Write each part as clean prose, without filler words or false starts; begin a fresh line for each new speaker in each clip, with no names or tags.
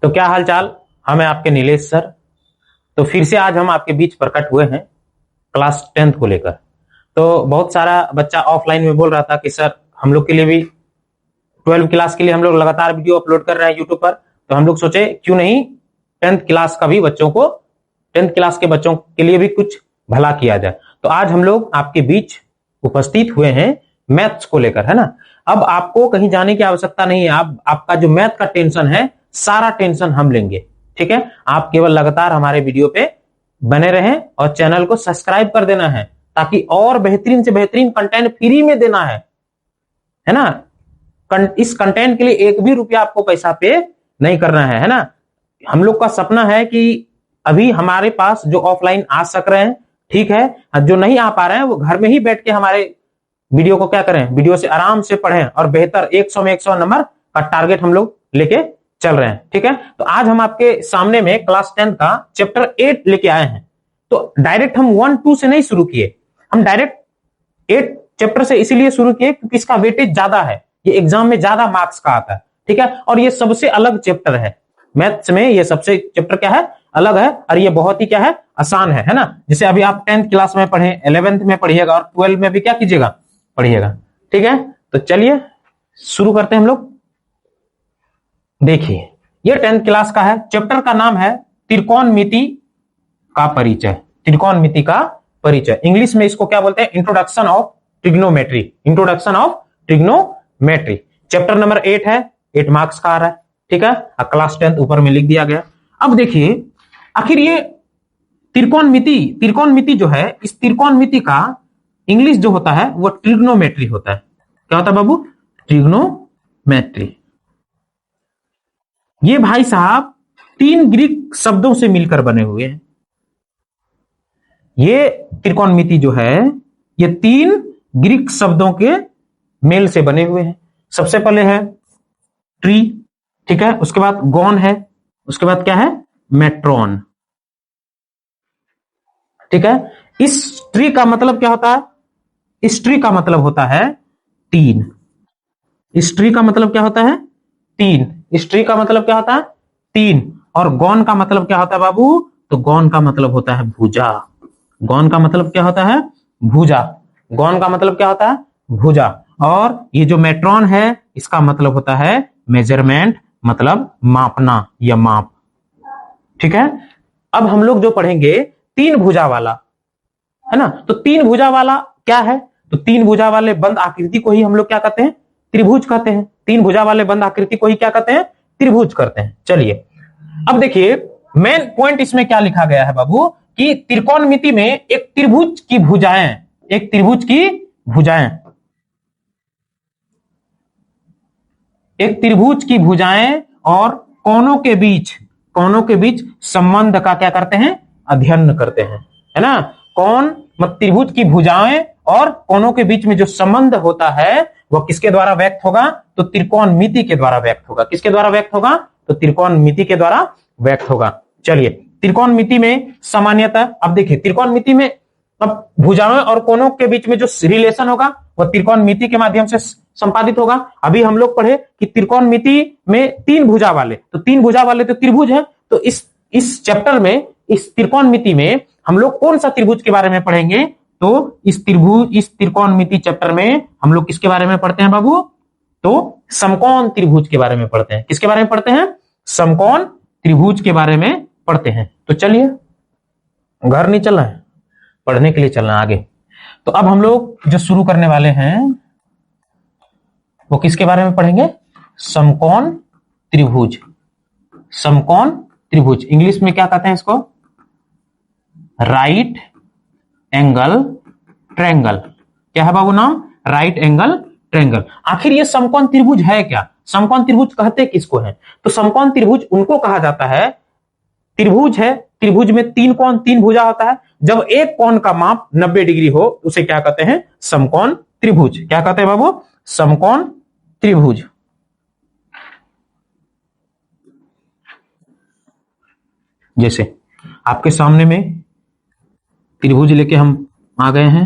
तो क्या हाल चाल, हम हैं आपके नीलेश सर। तो फिर से आज हम आपके बीच प्रकट हुए हैं क्लास 10th को लेकर। तो बहुत सारा बच्चा ऑफलाइन में बोल रहा था कि सर हम लोग के लिए भी 12 क्लास के लिए हम लोग लगातार वीडियो अपलोड कर रहे हैं यूट्यूब पर, तो हम लोग सोचे क्यों नहीं 10th क्लास का भी बच्चों को 10th क्लास के बच्चों के लिए भी कुछ भला किया जाए। तो आज हम लोग आपके बीच उपस्थित हुए हैं मैथ्स को लेकर, है ना। अब आपको कहीं जाने की आवश्यकता नहीं है। आपका जो मैथ का टेंशन है सारा टेंशन हम लेंगे, ठीक है। आप केवल लगातार हमारे वीडियो पे बने रहें और चैनल को सब्सक्राइब कर देना है, ताकि और बेहतरीन से बेहतरीन कंटेंट फ्री में देना है ना। इस कंटेंट के लिए एक भी रुपया आपको पैसा पे नहीं करना है ना। हम लोग का सपना है कि अभी हमारे पास जो ऑफलाइन आ सक रहे हैं, ठीक है, जो नहीं आ पा रहे हैं वो घर में ही बैठ के हमारे वीडियो को क्या करें, वीडियो से आराम से पढ़ें और बेहतर 100 में 100 नंबर का टारगेट हम लोग लेके चल रहे हैं, ठीक है। तो आज हम आपके सामने में क्लास 10 का चैप्टर 8 लेके आए हैं। तो डायरेक्ट हम 1-2 से नहीं शुरू किए, हम डायरेक्ट 8 चैप्टर से इसीलिए शुरू किए क्योंकि इसका वेटेज ज्यादा है, ये एग्जाम में ज्यादा मार्क्स का आता है, ठीक है। और ये सबसे अलग चैप्टर है मैथ्स में, ये सबसे चैप्टर क्या है, अलग है। और ये बहुत ही क्या है, आसान है ना। जैसे अभी आप 10th क्लास में पढ़े, 11th में पढ़िएगा और 12 में भी क्या कीजिएगा, पढ़िएगा, ठीक है। तो चलिए शुरू करते हैं हम लोग। देखिए ये 10th क्लास का है, चैप्टर का नाम है त्रिकोणमिति का परिचय। त्रिकोणमिति का परिचय, इंग्लिश में इसको क्या बोलते हैं, introduction of trigonometry. Introduction of trigonometry chapter number 8 है, 8 मार्क्स का आ रहा है, ठीक है। क्लास 10th ऊपर में लिख दिया गया। अब देखिए आखिर ये त्रिकोणमिति जो है, इस त्रिकोणमिति का इंग्लिश जो होता है वो ट्रिग्नोमेट्री होता है। क्या होता है बाबू, ट्रिग्नोमेट्री। ये भाई साहब 3 ग्रीक शब्दों से मिलकर बने हुए हैं। ये त्रिकोणमिति जो है ये 3 ग्रीक शब्दों के मेल से बने हुए हैं। सबसे पहले है ट्री, ठीक है, उसके बाद गॉन है, उसके बाद क्या है, मेट्रॉन, ठीक है। इस ट्री का मतलब क्या होता है, इस ट्री का मतलब होता है 3। इस ट्री का मतलब क्या होता है, 3। इस ट्री का मतलब क्या होता है, 3। और गॉन का मतलब क्या होता है बाबू, तो गॉन का मतलब होता है भुजा। गॉन का मतलब क्या होता है, भुजा। गॉन का मतलब क्या होता है, भुजा। और ये जो मेट्रॉन है इसका मतलब होता है मेजरमेंट, मतलब मापना या माप, ठीक है। अब हम लोग जो पढ़ेंगे 3 भुजा वाला, है ना। तो 3 भुजा वाला क्या है, तो 3 भुजा वाले बंद आकृति को ही हम लोग क्या कहते हैं, त्रिभुज कहते हैं। 3 भुजा वाले बंद आकृति को ही क्या कहते हैं, त्रिभुज करते हैं। चलिए अब देखिए मेन पॉइंट इसमें क्या लिखा गया है बाबू, कि त्रिकोणमिति में एक त्रिभुज की भुजाएं, एक त्रिभुज की भुजाएं, एक त्रिभुज की भुजाएं और कोनों के बीच संबंध का क्या करते हैं, अध्ययन करते हैं, है ना। कौन मतलब त्रिभुज की भुजाएं और कोनों के बीच में जो संबंध होता है वह किसके द्वारा व्यक्त होगा, तो त्रिकोणमिति के द्वारा व्यक्त होगा। किसके द्वारा व्यक्त होगा, तो त्रिकोणमिति के द्वारा व्यक्त होगा। चलिए त्रिकोणमिति में सामान्यतः, अब देखिए त्रिकोणमिति में अब भुजाओं और कोनों के बीच में जो रिलेशन होगा वह त्रिकोणमिति के माध्यम से संपादित होगा। अभी हम लोग पढ़े कि त्रिकोणमिति में 3 भुजा वाले, तो 3 भुजा वाले तो त्रिभुज है। तो इस चैप्टर में, इस त्रिकोणमिति में हम लोग कौन सा त्रिभुज के बारे में पढ़ेंगे, तो इस त्रिकोणमिति चैप्टर में हम लोग किसके बारे में पढ़ते हैं बाबू, तो समकोण त्रिभुज के बारे में पढ़ते हैं। किसके बारे में पढ़ते हैं, समकोण त्रिभुज के बारे में पढ़ते हैं। तो चलिए घर नहीं चलना है, पढ़ने के लिए चलना आगे। तो अब हम लोग जो शुरू करने वाले हैं वो किसके बारे में पढ़ेंगे, समकोण त्रिभुज। समकोण त्रिभुज इंग्लिश में क्या कहते हैं इसको, राइट एंगल ट्रायंगल। क्या है बाबू नाम, राइट एंगल ट्रायंगल। आखिर ये समकोण त्रिभुज है क्या, समकोण त्रिभुज कहते किसको है, तो समकोण त्रिभुज उनको कहा जाता है, त्रिभुज है, त्रिभुज में 3 कोण 3 भुजा होता है। जब एक कोण का माप 90 डिग्री हो उसे क्या कहते हैं, समकोण त्रिभुज। क्या कहते हैं बाबू, समकोण त्रिभुज। जैसे आपके सामने में त्रिभुज लेके हम आ गए हैं,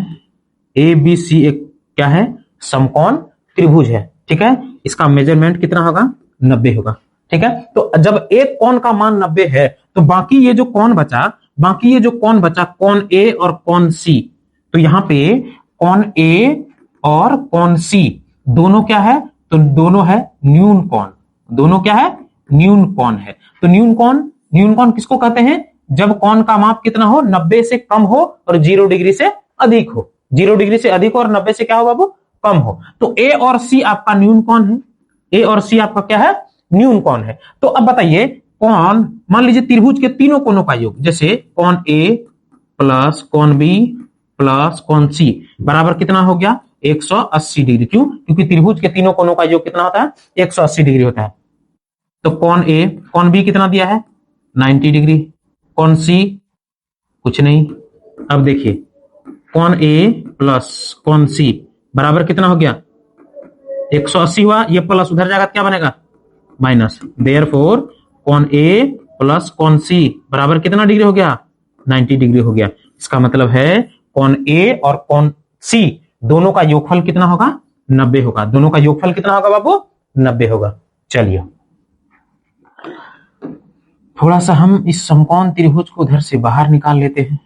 ABC एक क्या है, समकोण त्रिभुज है, ठीक है। इसका मेजरमेंट कितना होगा, 90 होगा। ठीक है, तो जब एक कोण का मान 90 है तो बाकी ये जो कोण बचा कोण ए और कोण सी, तो यहां पे कोण ए और कोण सी दोनों क्या है, तो दोनों है न्यून कोण, दोनों क्या है, न्यून कोण है। तो न्यून कोण किसको कहते हैं, जब कोण का माप कितना हो, 90 से कम हो और 0 डिग्री से अधिक हो, 0 डिग्री से अधिक हो और 90 से क्या हो बाबू, कम हो। तो ए और सी आपका न्यून कोण है, ए और सी आपका क्या है, न्यून कोण है। तो अब बताइए कोण, मान लीजिए त्रिभुज के तीनों कोणों का योग, जैसे कोण ए प्लस कोण बी प्लस कोण सी बराबर कितना हो गया, 180 डिग्री। क्यों, क्योंकि त्रिभुज के तीनों कोणों का योग कितना होता है, 180 डिग्री होता है। तो कोण ए, कोण बी कितना दिया है, 90 डिग्री, कोण सी कुछ नहीं। अब देखिए कोण ए प्लस कोण सी बराबर कितना हो गया, 180 हुआ, ये प्लस उधर जाएगा क्या बनेगा, माइनस। देयरफॉर कोण ए प्लस कोण सी बराबर कितना डिग्री हो गया, 90 डिग्री हो गया। इसका मतलब है कोण ए और कोण सी दोनों का योगफल कितना होगा, 90 होगा। दोनों का योगफल कितना होगा बाबू, 90 होगा। चलिए थोड़ा सा हम इस समकोण त्रिभुज को उधर से बाहर निकाल लेते हैं।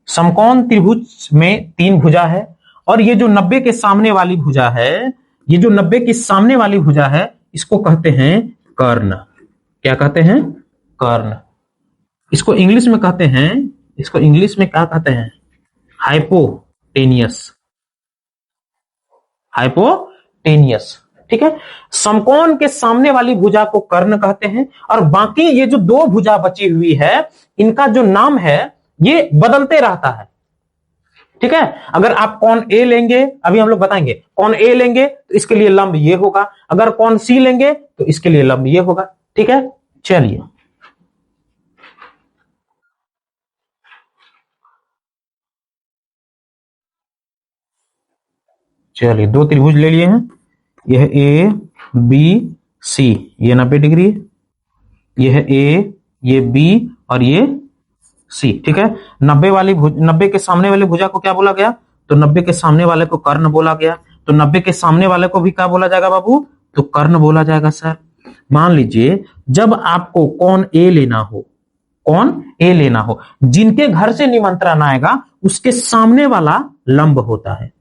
समकोण त्रिभुज में 3 भुजा है और ये जो 90 के सामने वाली भुजा है, ये जो 90 के सामने वाली भुजा है, इसको कहते हैं कर्ण। क्या कहते हैं, कर्ण। इसको इंग्लिश में कहते हैं, इसको इंग्लिश में क्या कहते हैं, हाइपोटेनियस, हाइपोटेनियस। ठीक है, समकोण के सामने वाली भुजा को कर्ण कहते हैं और बाकी ये जो 2 भुजा बची हुई है, इनका जो नाम है ये बदलते रहता है। ठीक है, अगर आप कोण ए लेंगे, अभी हम लोग बताएंगे, कोण ए लेंगे तो इसके लिए लंब ये होगा, अगर कोण सी लेंगे तो इसके लिए लंब ये होगा। ठीक है, चलिए चलिए 2 त्रिभुज ले लिए हैं, यह ए बी सी, ये 90 डिग्री, यह ए, ये बी और ये सी। ठीक है, 90 के सामने वाली भुजा को क्या बोला गया, तो 90 के सामने वाले को कर्ण बोला गया। तो 90 के सामने वाले को भी क्या बोला जाएगा बाबू, तो कर्ण बोला जाएगा। सर मान लीजिए जब आपको कोण ए लेना हो, कोण ए लेना हो, जिनके घर से निमंत्रण आएगा उसके सामने वाला लंब होता है,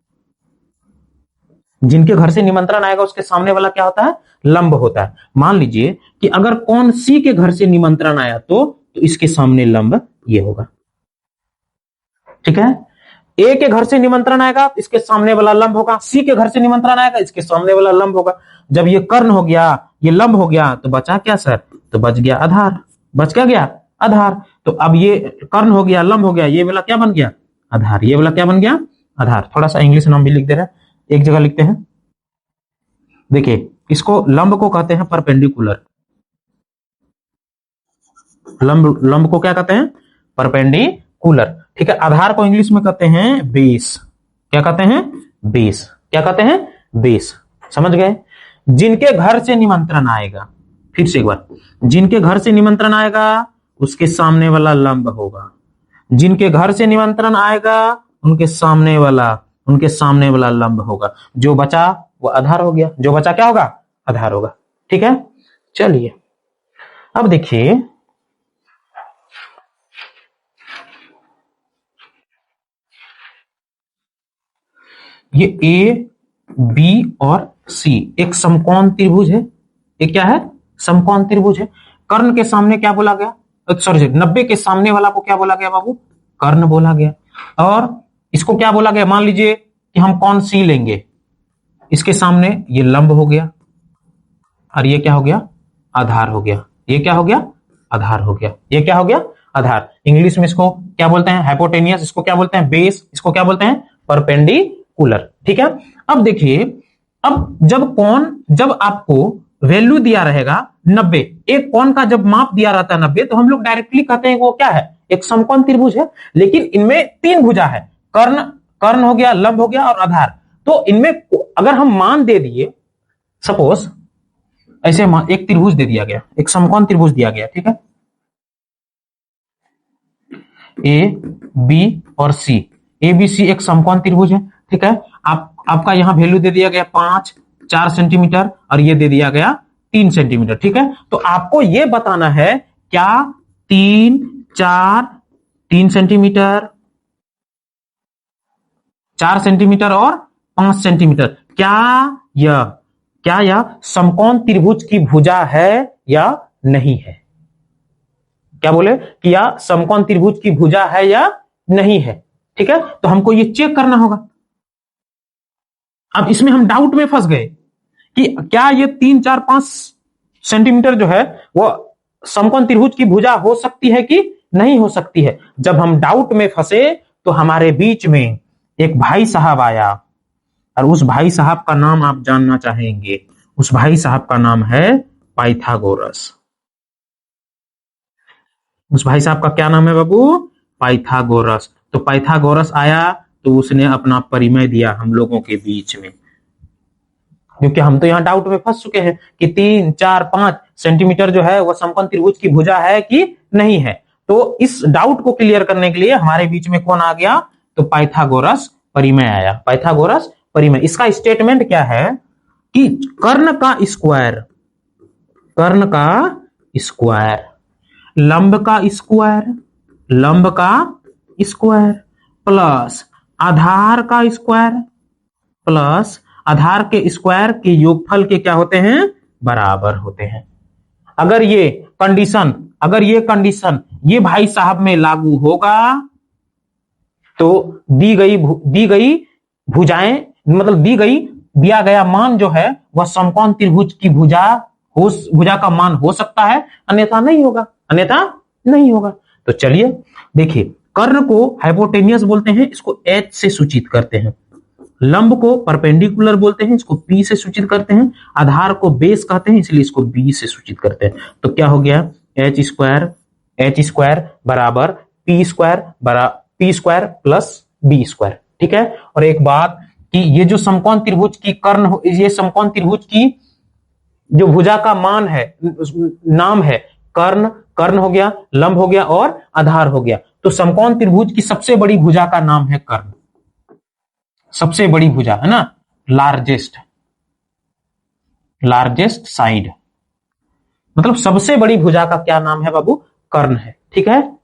जिनके घर से निमंत्रण आएगा उसके सामने वाला क्या होता है, लंब होता है। मान लीजिए कि अगर कोण सी के घर से निमंत्रण आया तो इसके सामने लंब ये होगा। ठीक है, ए के घर से निमंत्रण आएगा इसके सामने वाला लंब होगा, सी के घर से निमंत्रण आएगा इसके सामने वाला लंब होगा। जब ये कर्ण हो गया, ये लंब हो गया, तो बचा क्या सर, तो बच गया आधार। बच क्या गया, आधार। तो अब ये कर्ण हो गया, लंब हो गया, ये वाला क्या बन गया, आधार। ये वाला क्या बन गया, आधार। थोड़ा सा इंग्लिश नाम भी लिख दे रहे हैं, एक जगह लिखते हैं। देखिए इसको लंब को कहते हैं परपेंडिकुलर, लंब को क्या कहते हैं, परपेंडिकुलर। ठीक है, आधार को इंग्लिश में कहते हैं बेस। क्या कहते हैं, बेस। क्या कहते हैं, बेस। समझ गए। जिनके घर से निमंत्रण आएगा, फिर से एक बार, जिनके घर से निमंत्रण आएगा उसके सामने वाला लंब होगा, जिनके घर से निमंत्रण आएगा उनके सामने वाला लंब होगा। जो बचा वो आधार हो गया, जो बचा क्या होगा, आधार होगा। ठीक है, चलिए अब देखिए ये ए बी और सी एक समकोण त्रिभुज है। ये क्या है, समकोण त्रिभुज है। कर्ण के सामने क्या बोला गया, सॉरी 90 के सामने वाला को क्या बोला गया बाबू, कर्ण बोला गया। और इसको क्या बोला गया, मान लीजिए कि हम कोण सी लेंगे, इसके सामने ये लंब हो गया और ये क्या हो गया, आधार हो गया। ये क्या हो गया, आधार हो गया। ये क्या हो गया, आधार। इंग्लिश में इसको क्या बोलते हैं, हाइपोटेनियस। इसको क्या बोलते हैं, बेस। इसको क्या बोलते हैं, परपेंडिकुलर। ठीक है, अब देखिए, अब जब आपको वैल्यू दिया रहेगा 90, एक कोण का जब माप दिया रहता है 90, तो हम लोग डायरेक्टली कहते हैं वो क्या है, एक समकोण त्रिभुज है। लेकिन इनमें 3 भुजा है, कर्ण हो गया, लंब हो गया और आधार। तो इनमें अगर हम मान दे दिए, सपोज ऐसे एक त्रिभुज दे दिया गया, एक समकोण त्रिभुज दिया गया। ठीक है, ए बी और सी, ए बी सी एक समकोण त्रिभुज है। ठीक है, आपका यहां वैल्यू दे दिया गया 4 सेंटीमीटर और ये दे दिया गया 3 सेंटीमीटर। ठीक है, तो आपको ये बताना है क्या 3 4 3 सेंटीमीटर, 4 सेंटीमीटर और 5 सेंटीमीटर, क्या यह समकोण त्रिभुज की भुजा है या नहीं है? क्या बोले कि यह समकोण त्रिभुज की भुजा है या नहीं है। ठीक है, तो हमको ये चेक करना होगा। अब इसमें हम डाउट में फंस गए कि क्या ये 3 4 5 सेंटीमीटर जो है वो समकोण त्रिभुज की भुजा हो सकती है कि नहीं हो सकती है। जब हम डाउट में फंसे तो हमारे बीच में एक भाई साहब आया, और उस भाई साहब का नाम आप जानना चाहेंगे। उस भाई साहब का नाम है पाइथागोरस। उस भाई साहब का क्या नाम है बाबू? पाइथागोरस। तो पाइथागोरस आया तो उसने अपना परिमय दिया हम लोगों के बीच में, क्योंकि हम तो यहां डाउट में फंस चुके हैं कि 3 4 5 सेंटीमीटर जो है वह समकोण त्रिभुज की भुजा है कि नहीं है। तो इस डाउट को क्लियर करने के लिए हमारे बीच में कौन आ गया? तो पाइथागोरस परिमय आया। पाइथागोरस परिमय, इसका स्टेटमेंट क्या है कि कर्ण का स्क्वायर, कर्ण का स्क्वायर, लंब का स्क्वायर, लंब का स्क्वायर प्लस आधार का स्क्वायर प्लस आधार के स्क्वायर के योगफल के क्या होते हैं? बराबर होते हैं। अगर ये कंडीशन ये भाई साहब में लागू होगा तो दी गई भुजाएं, मतलब दिया गया मान जो है वह समकोण त्रिभुज की भुजा का मान हो सकता है, अन्यथा नहीं होगा, तो चलिए देखिए, कर्ण को हाइपोटेनियस बोलते हैं, इसको H से सूचित करते हैं। लंब को परपेंडिकुलर बोलते हैं, इसको P से सूचित करते हैं। आधार को बेस कहते हैं, इसलिए इसको B से सूचित करते हैं। तो क्या हो गया? H स्क्वायर बराबर P square plus B square. ठीक है, और एक बात कि ये जो समकोण त्रिभुज की ये समकोण त्रिभुज की जो भुजा का मान है, नाम है कर्ण हो गया, लंब हो गया और आधार हो गया। तो समकोण त्रिभुज की सबसे बड़ी भुजा का नाम है कर्ण। सबसे बड़ी भुजा है ना, लार्जेस्ट साइड, मतलब सबसे बड़ी भुजा का क्या नाम है बाबू? कर्ण है। ठीक है,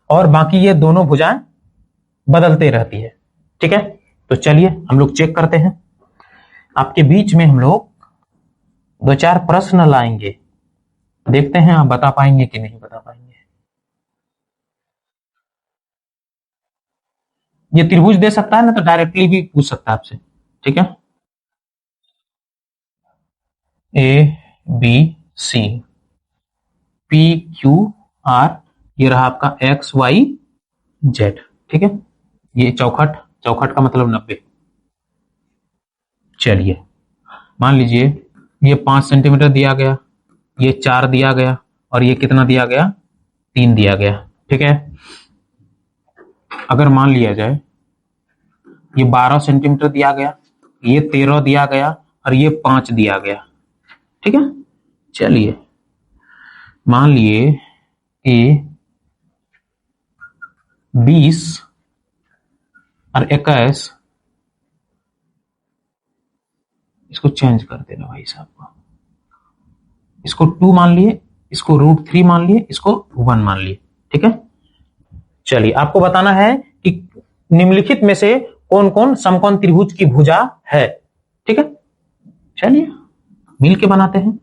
और बाकी ये दोनों भुजाएं बदलते रहती है। ठीक है, तो चलिए हम लोग चेक करते हैं। आपके बीच में हम लोग 2-4 प्रश्न लाएंगे, देखते हैं आप बता पाएंगे कि नहीं बता पाएंगे। ये त्रिभुज दे सकता है ना, तो डायरेक्टली भी पूछ सकता है आपसे। ठीक है, ABC PQR, ये रहा आपका XYZ। ठीक है, ये चौखट का मतलब 90। चलिए मान लीजिए ये 5 सेंटीमीटर दिया गया, ये 4 दिया गया, और ये कितना दिया गया? 3 दिया गया। ठीक है, अगर मान लिया जाए ये 12 सेंटीमीटर दिया गया, ये 13 दिया गया और ये 5 दिया गया। ठीक है, चलिए मान लिए ये 20 और 21, इसको चेंज कर देना भाई साहब को, इसको 2 मान लिए, इसको √3 मान लिए, इसको 1 मान लिए। ठीक है, चलिए आपको बताना है कि निम्नलिखित में से कौन कौन समकोण त्रिभुज की भुजा है। ठीक है, चलिए मिल के बनाते हैं।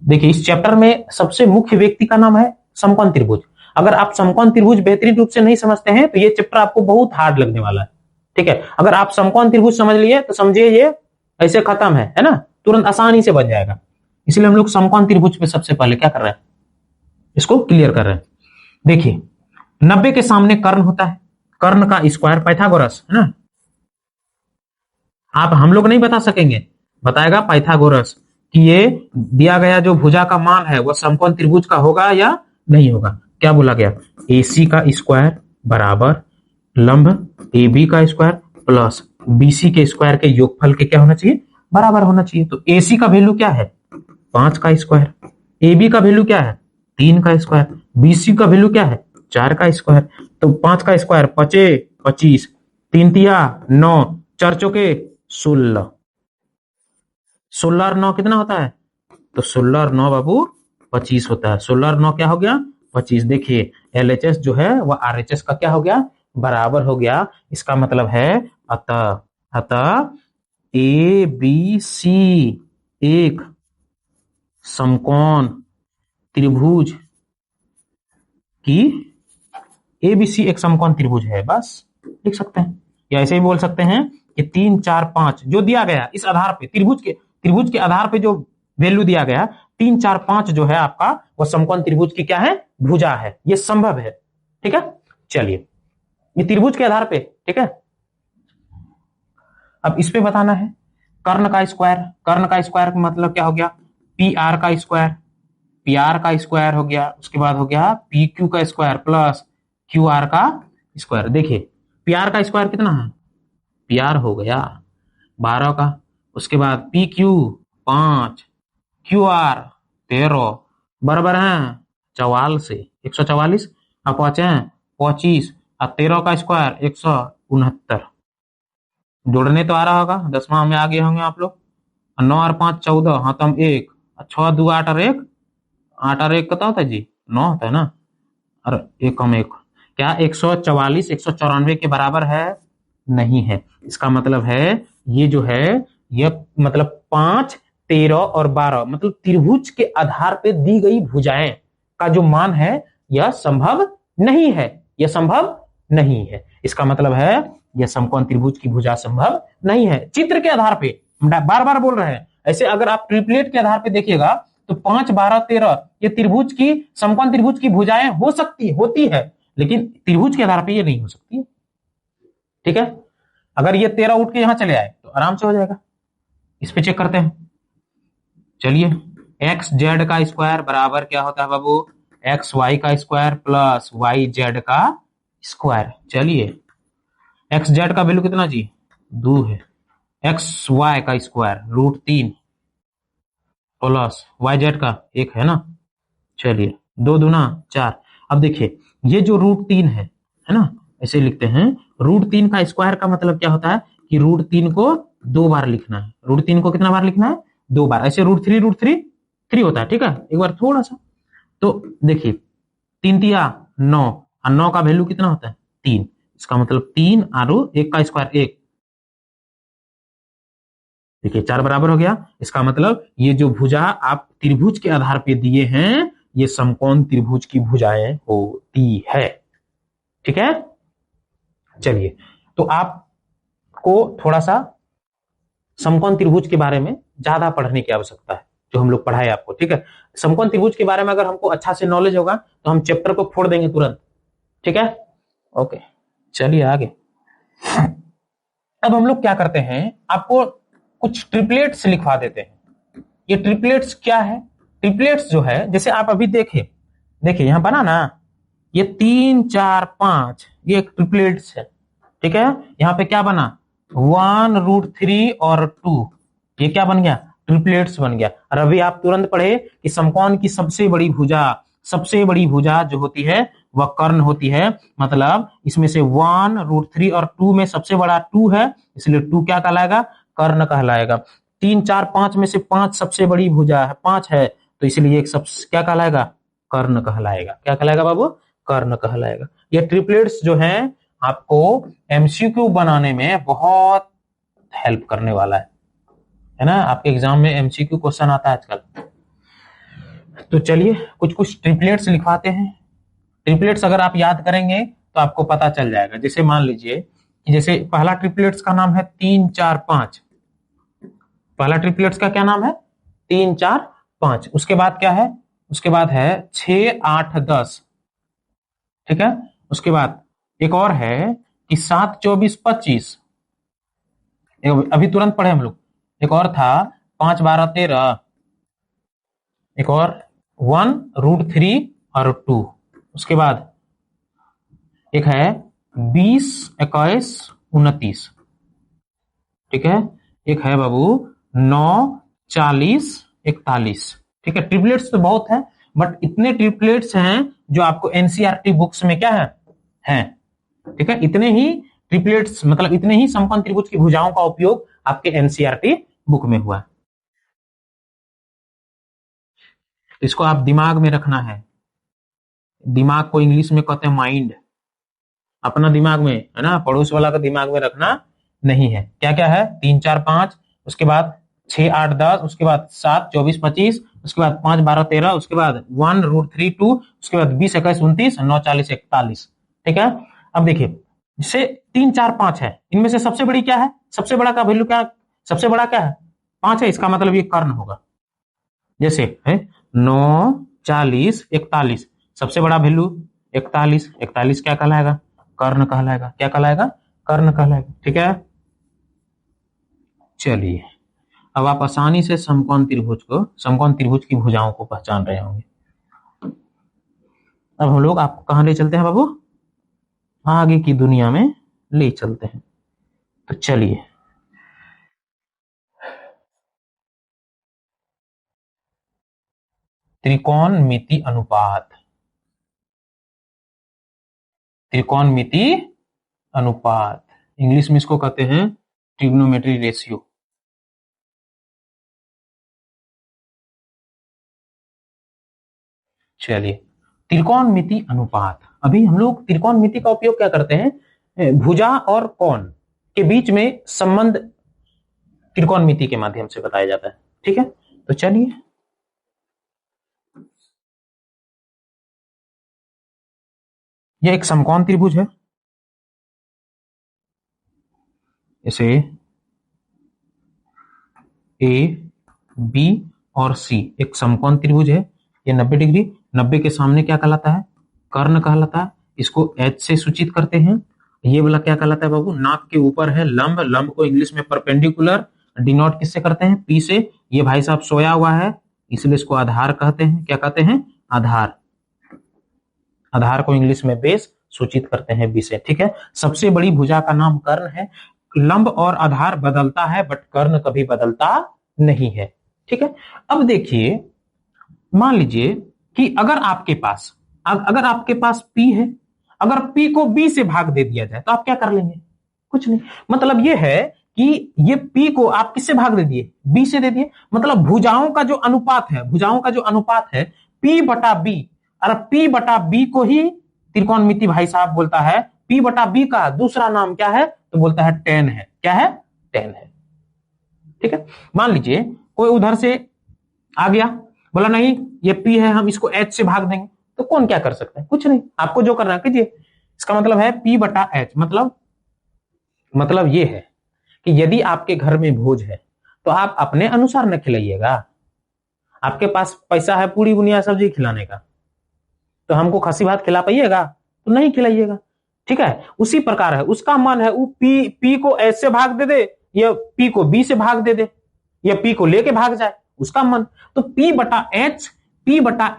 देखिए इस चैप्टर में सबसे मुख्य व्यक्ति का नाम है समकोण त्रिभुज। अगर आप समकोण त्रिभुज बेहतरीन रूप से नहीं समझते हैं तो ये चैप्टर आपको बहुत हार्ड लगने वाला है। ठीक है, अगर आप समकोण त्रिभुज समझ लिए तो समझिए ये ऐसे खत्म है ना, तुरंत आसानी से बन जाएगा। इसलिए हम लोग समकोण त्रिभुज पे सबसे पहले क्या कर रहे हैं, इसको क्लियर कर रहे हैं। देखिए 90 के सामने कर्ण होता है, कर्ण का स्क्वायर पाइथागोरस है ना। आप हम लोग नहीं बता सकेंगे, बताएगा पाइथागोरस कि ये दिया गया जो भुजा का मान है वह समकोण त्रिभुज का होगा या नहीं होगा। क्या बोला गया? AC का स्क्वायर बराबर लंब AB का स्क्वायर प्लस BC के स्क्वायर के योगफल के क्या होना चाहिए? बराबर होना चाहिए। तो AC का वैल्यू क्या है? 5 का स्क्वायर। AB का वैल्यू क्या है? 3 का स्क्वायर। BC का वैल्यू क्या है? 4 का स्क्वायर। तो 5 का स्क्वायर 5 25, 3 तिया 9, 4 चौके 16, 16 और 9 कितना होता है? तो 16 और 9 बाबू 25 होता है। 16 और 9 क्या हो गया? 25। देखिए LHS जो है वह RHS का क्या हो गया? बराबर हो गया। इसका मतलब है अतः अतः ABC एक समकोण त्रिभुज की ABC एक समकोण त्रिभुज है। बस लिख सकते हैं, या ऐसे ही बोल सकते हैं कि 3 4 5 जो दिया गया इस आधार पे त्रिभुज के आधार पे जो वैल्यू दिया गया 3 4 5 जो है आपका वो समकोण त्रिभुज की क्या है? भुजा है। ये संभव है। ठीक है, चलिए ये त्रिभुज के आधार पे। ठीक है, अब इस पे बताना है कर्ण का स्क्वायर। कर्ण का स्क्वायर का मतलब क्या हो गया? PR का स्क्वायर। PR का स्क्वायर हो गया, उसके बाद हो गया PQ का स्क्वायर प्लस QR का स्क्वायर। देखिए PR का स्क्वायर कितना है? PR हो गया 12 का, उसके बाद PQ 5, QR 13 बराबर है 44 से 144। अब पहुंचे हैं 25 और 13 का स्क्वायर 169। जोड़ने तो आ रहा होगा, 10वां में आ गए होंगे आप लोग। 9 और 5 14, हाँ तो हम 1, 6 2 8 और 1, 8 और 1 कितना होता है जी? 9 होता है ना। और 1 कम 1 क्या 144 194 के बराबर है? नहीं है। इसका मतलब है ये जो है ये मतलब 5 13 और 12 मतलब त्रिभुज के आधार पे दी गई भुजाएं का जो मान है यह संभव नहीं है। यह संभव नहीं है। इसका मतलब है यह समकोण त्रिभुज की भुजा संभव नहीं है। चित्र के आधार पे बार बार बोल रहे हैं। ऐसे अगर आप ट्रिपलेट के आधार पे देखिएगा तो 5 12 13 ये त्रिभुज की समकोण त्रिभुज की भुजाएं होती है, लेकिन त्रिभुज के आधार पे ये नहीं हो सकती। ठीक है, अगर ये 13 उठ के यहां चले आए तो आराम से हो जाएगा। इस पे चेक करते हैं। चलिए XZ का स्क्वायर बराबर क्या होता है बाबू? XY का स्क्वायर प्लस YZ का स्क्वायर। चलिए XZ का वैल्यू कितना जी? 2 है। XY का स्क्वायर √3 प्लस YZ का 1 है ना। चलिए 2 दूना 4। अब देखिए ये जो √3 है ना, ऐसे लिखते हैं। √3 का स्क्वायर का मतलब क्या होता है कि √3 को 2 बार लिखना है। √3 को कितना बार लिखना है? 2 बार। ऐसे √3 3 होता है। ठीक है, एक बार थोड़ा सा तो देखिए 3 तिया 9 और 9 का वैल्यू कितना होता है? 3। इसका मतलब 3 और 1 का स्क्वायर 1। देखिए 4 बराबर हो गया। इसका मतलब ये जो भुजा आप त्रिभुज के आधार पे दिए हैं ये समकोण त्रिभुज की भुजाएं होती है। ठीक है, चलिए तो आपको थोड़ा सा समकोण त्रिभुज के बारे में ज्यादा पढ़ने की आवश्यकता है जो हम लोग पढ़ाए आपको। ठीक है, समकोण त्रिभुज के बारे में अगर हमको अच्छा से नॉलेज होगा तो हम चैप्टर को फोड़ देंगे तुरंत। ठीक है, ओके चलिए आगे। अब हम लोग क्या करते हैं, आपको कुछ ट्रिपलेट्स लिखवा देते हैं। ये ट्रिपलेट्स क्या है? ट्रिपलेट्स जो है जैसे आप अभी देखिए यहां बना ना, ये 3 4 5 ये एक ट्रिपलेट्स है। ठीक है, यहाँ पे क्या बना? 1 √3 और 2 ये क्या बन गया? ट्रिपलेट्स बन गया। और अभी आप तुरंत पढ़े कि समकोण की सबसे बड़ी भुजा जो होती है वह कर्ण होती है। मतलब इसमें से 1 √3 और 2 में सबसे बड़ा 2 है, इसलिए 2 क्या कहलाएगा? कर्ण कहलाएगा। 3 4 5 में से 5 सबसे बड़ी भुजा है, 5 है, तो इसलिए एक सब क्या कहलाएगा? कर्ण कहलाएगा। क्या कहलाएगा बाबू? कर्ण कहलाएगा। ये ट्रिपलेट्स जो है आपको MCQ बनाने में बहुत हेल्प करने वाला है ना। आपके एग्जाम में MCQ क्वेश्चन आता है आजकल। तो चलिए कुछ कुछ ट्रिपलेट्स लिखवाते हैं। ट्रिपलेट्स अगर आप याद करेंगे तो आपको पता चल जाएगा। जैसे मान लीजिए कि जैसे पहला ट्रिपलेट्स का नाम है 3 4 5। पहला ट्रिपलेट्स का क्या नाम है? 3 4 5। उसके बाद क्या है? उसके बाद है 6 8 10। ठीक है, उसके बाद एक और है कि 7 24 25। अभी तुरंत पढ़े हम लोग। एक और था 5 12 13। एक और 1 √3 और 2। उसके बाद एक है 20 21 29। ठीक है, एक है बाबू 9 40 41। ठीक है, ट्रिपलेट्स तो बहुत है बट इतने ट्रिपलेट्स हैं जो आपको NCERT बुक्स में क्या है। ठीक है, इतने ही ट्रिपलेट्स मतलब इतने ही समकोण त्रिभुज की भुजाओं का उपयोग आपके NCERT बुक में हुआ। तो इसको आप दिमाग में रखना है। दिमाग को इंग्लिश में कहते हैं माइंड। अपना दिमाग में है ना, पड़ोस वाला का दिमाग में रखना नहीं है। क्या क्या है, 3 4 5, उसके बाद 6 8 10, उसके बाद 7 24 25, उसके बाद 5 12 13, उसके बाद 1 √3 2, उसके बाद 20 21 29 9 40 41। ठीक है। अब देखिए जैसे 3 4 5 है, इनमें से सबसे बड़ी क्या है, सबसे बड़ा का वैल्यू क्या, सबसे बड़ा क्या है 5 है, इसका मतलब ये कर्ण होगा। जैसे है 9 40 41, सबसे बड़ा वैल्यू 41, 41 क्या कहलाएगा, कर्ण कहलाएगा। क्या कहलाएगा, कर्ण कहलाएगा। ठीक है। चलिए अब आप आसानी से समकोण त्रिभुज की भुजाओं को पहचान रहे होंगे। अब हम लोग आपको कहां ले चलते हैं बाबू, आगे की दुनिया में ले चलते हैं। तो चलिए त्रिकोणमिति अनुपात, त्रिकोणमिति अनुपात, इंग्लिश में इसको कहते हैं ट्रिग्नोमेट्री रेशियो। चलिए त्रिकोणमिति अनुपात, अभी हम लोग त्रिकोणमिति का उपयोग क्या करते हैं, भुजा और कोण के बीच में संबंध त्रिकोणमिति के माध्यम से बताया जाता है। ठीक है। तो चलिए यह एक समकोण त्रिभुज है, इसे ए बी और सी एक समकोण त्रिभुज है। ये 90 डिग्री, 90 के सामने क्या कहलाता है, कर्ण कहलाता है। इसको एच से सूचित करते हैं। ये वाला क्या कहलाता है बाबू, नाक के ऊपर है लंब, लंब को इंग्लिश में परपेंडिकुलर, डिनोट किससे करते हैं, पी से। ये भाई साहब सोया हुआ है इसलिए इसको आधार कहते हैं। क्या कहते हैं, आधार। आधार को इंग्लिश में बेस सूचित करते हैं बी से। ठीक है। सबसे बड़ी भुजा का नाम कर्ण है। लंब और आधार बदलता है बट कर्ण कभी बदलता नहीं है। ठीक है। अब देखिए मान लीजिए कि अगर आपके पास P है, अगर P को B से भाग दे दिया जाए तो आप क्या कर लेंगे, कुछ नहीं। मतलब ये है कि ये P को आप किससे भाग दे दिए, B से दे दिए। मतलब भुजाओं का जो अनुपात है P बटा B, और P बटा B को ही त्रिकोणमिति भाई साहब बोलता है। P बटा B का दूसरा नाम क्या है, तो बोलता है tan है। क्या है, tan है। ठीक है। मान लीजिए कोई उधर से आ गया, बोला नहीं ये P है, हम इसको H से भाग देंगे, तो कौन क्या कर सकता है, कुछ नहीं। आपको जो करना है कीजिए। इसका मतलब है P बटा H, मतलब ये है कि यदि आपके घर में भोज है तो आप अपने अनुसार न खिलाइएगा। आपके पास पैसा है पूरी बुनिया सब्जी खिलाने का, तो हमको खसी भात खिला पाइएगा, तो नहीं खिलाइएगा। ठीक है। उसी प्रकार है, उसका मन है वो P को H से भाग दे दे, या P को B से भाग दे दे, या P को लेके भाग जाए, उसका मन। तो P बटा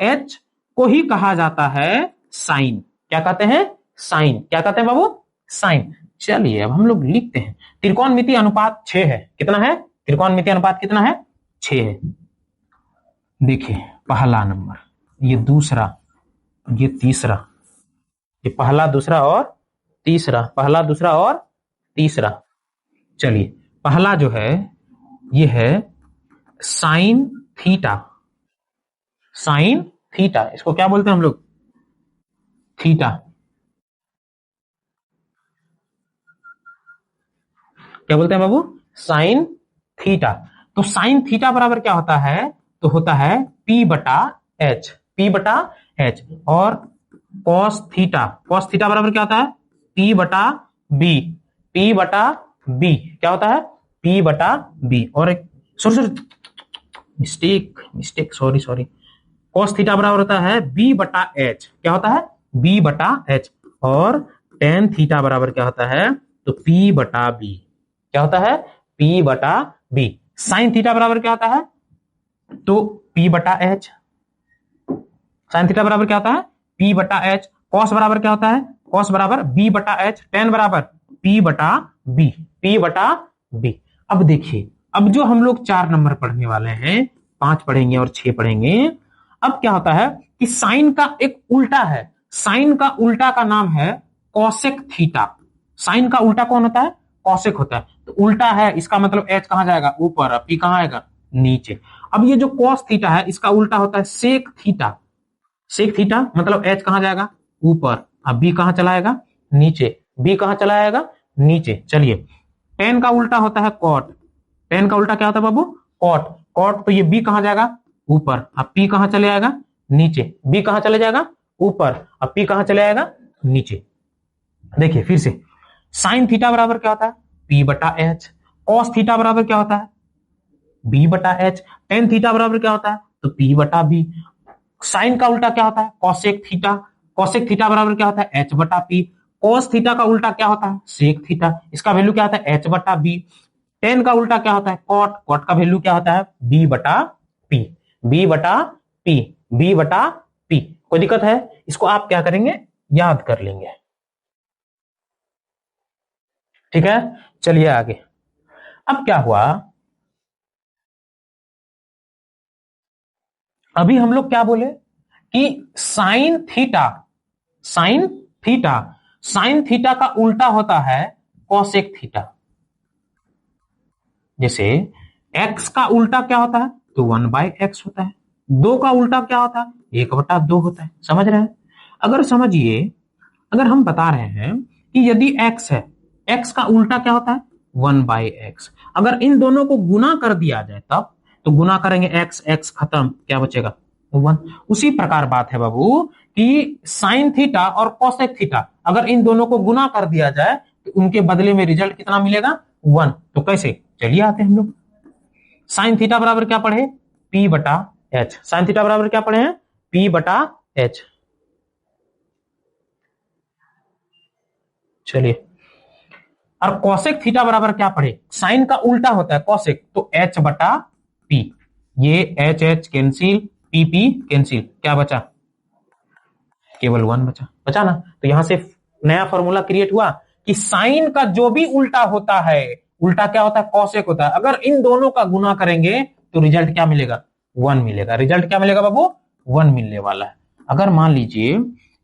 H को ही कहा जाता है साइन। क्या कहते हैं, साइन। क्या कहते हैं बाबू, साइन। चलिए अब हम लोग लिखते हैं। त्रिकोणमिति अनुपात 6 है। कितना है, त्रिकोणमिति अनुपात कितना है, 6 है। देखिए पहला नंबर, ये दूसरा, ये तीसरा, ये पहला दूसरा और तीसरा, पहला दूसरा और तीसरा। चलिए पहला जो है ये है साइन थीटा। साइन थीटा, इसको क्या बोलते हैं हम लोग, थीटा। क्या बोलते हैं बाबू, साइन थीटा। तो साइन थीटा बराबर क्या होता है, तो होता है P बटा H, P बटा H। और कॉस थीटा बराबर क्या होता है, P बटा B, P बटा B क्या होता है, P बटा B। और एक मिस्टेक सॉरी, कॉस थीटा बराबर होता है B बटा H। क्या होता है, B बटा H। और टेन थीटा बराबर क्या होता है, तो P बटा B। क्या होता है, P बटा B। साइन थीटा बराबर क्या होता है, तो P बटा H। साइन थीटा बराबर क्या होता है, P बटा H। कॉस बराबर क्या होता है, कॉस बराबर B बटा H। टेन बराबर P बटा B, P बटा B। अब देखिए, अब जो हम लोग 4 नंबर पढ़ने वाले हैं, 5 पढ़ेंगे और 6 पढ़ेंगे। अब क्या होता है कि साइन का एक उल्टा है, साइन का उल्टा का नाम है कॉसेक थीटा। साइन का उल्टा कौन होता है, कॉसेक होता है। तो उल्टा है, इसका मतलब H कहां जाएगा, ऊपर, P कहां आएगा, नीचे। अब ये जो कॉस थीटा है इसका उल्टा होता है सेक थीटा। सेक थीटा मतलब एच कहां जाएगा, ऊपर, अब बी कहां चला आएगा, नीचे। बी कहां चला आएगा, नीचे। चलिए, टेन का उल्टा होता है कॉट। टेन का उल्टा क्या होता है बाबू, कॉट। कॉट, तो ये बी कहां जाएगा, ऊपर, अब पी कहां चले आएगा, नीचे। बी कहां चले जाएगा, ऊपर, अब पी कहां चले आएगा, नीचे। देखिए फिर से, साइन थीटा बराबर क्या होता है, पी बटा एच। कॉस थीटा बराबर क्या होता है, बी बटा एच। टेन थीटा बराबर क्या होता है, तो पी बटा बी। साइन का उल्टा क्या होता है, कॉसेक थीटा। कॉसेक थीटा बराबर क्या होता है, एच बटा पी। कॉस थीटा का उल्टा क्या होता है, सेक थीटा। इसका वैल्यू क्या होता है, एच बटा बी। टेन का उल्टा क्या होता है, कॉट। कॉट का वैल्यू क्या होता है, बी बटा पी। बी बटा पी, बी बटा पी। कोई दिक्कत है, इसको आप क्या करेंगे, याद कर लेंगे। ठीक है, चलिए आगे। अब क्या हुआ, अभी हम लोग क्या बोले कि sine theta, sine theta, sine theta का उल्टा होता है कॉसेक थीटा। जैसे एक्स का उल्टा क्या होता है, तो 1/x होता है। दो का उल्टा क्या होता है, 1/2 होता है। समझ रहे हैं, अगर समझिए, अगर हम बता रहे हैं कि यदि x है, x का उल्टा क्या होता है, 1/x। अगर इन दोनों को गुना कर दिया जाए तब, तो गुना करेंगे x, x खत्म, क्या बचेगा, 1। उसी प्रकार बात है बाबू कि साइन थीटा और कॉसेक थीटा अगर इन दोनों को गुना कर दिया जाए तो उनके बदले में रिजल्ट कितना मिलेगा, 1। तो कैसे, चलिए आते हैं हम लोग। साइन थीटा बराबर क्या पढ़े, p बटा एच। साइन थीटा बराबर क्या पढ़े हैं, p बटा एच। चलिए, और कॉसेक थीटा बराबर क्या पढ़े, साइन का उल्टा होता है कॉसेक, तो h बटा p। ये H H cancel, P P cancel, क्या बचा, केवल 1 बचा। बचा ना, तो यहां से नया फॉर्मूला क्रिएट हुआ कि साइन का जो भी उल्टा होता है, उल्टा क्या होता है, कॉसेक होता है। अगर इन दोनों का गुना करेंगे तो रिजल्ट क्या मिलेगा, 1 मिलेगा। रिजल्ट क्या मिलेगा बाबू, 1 मिलने वाला है। अगर मान लीजिए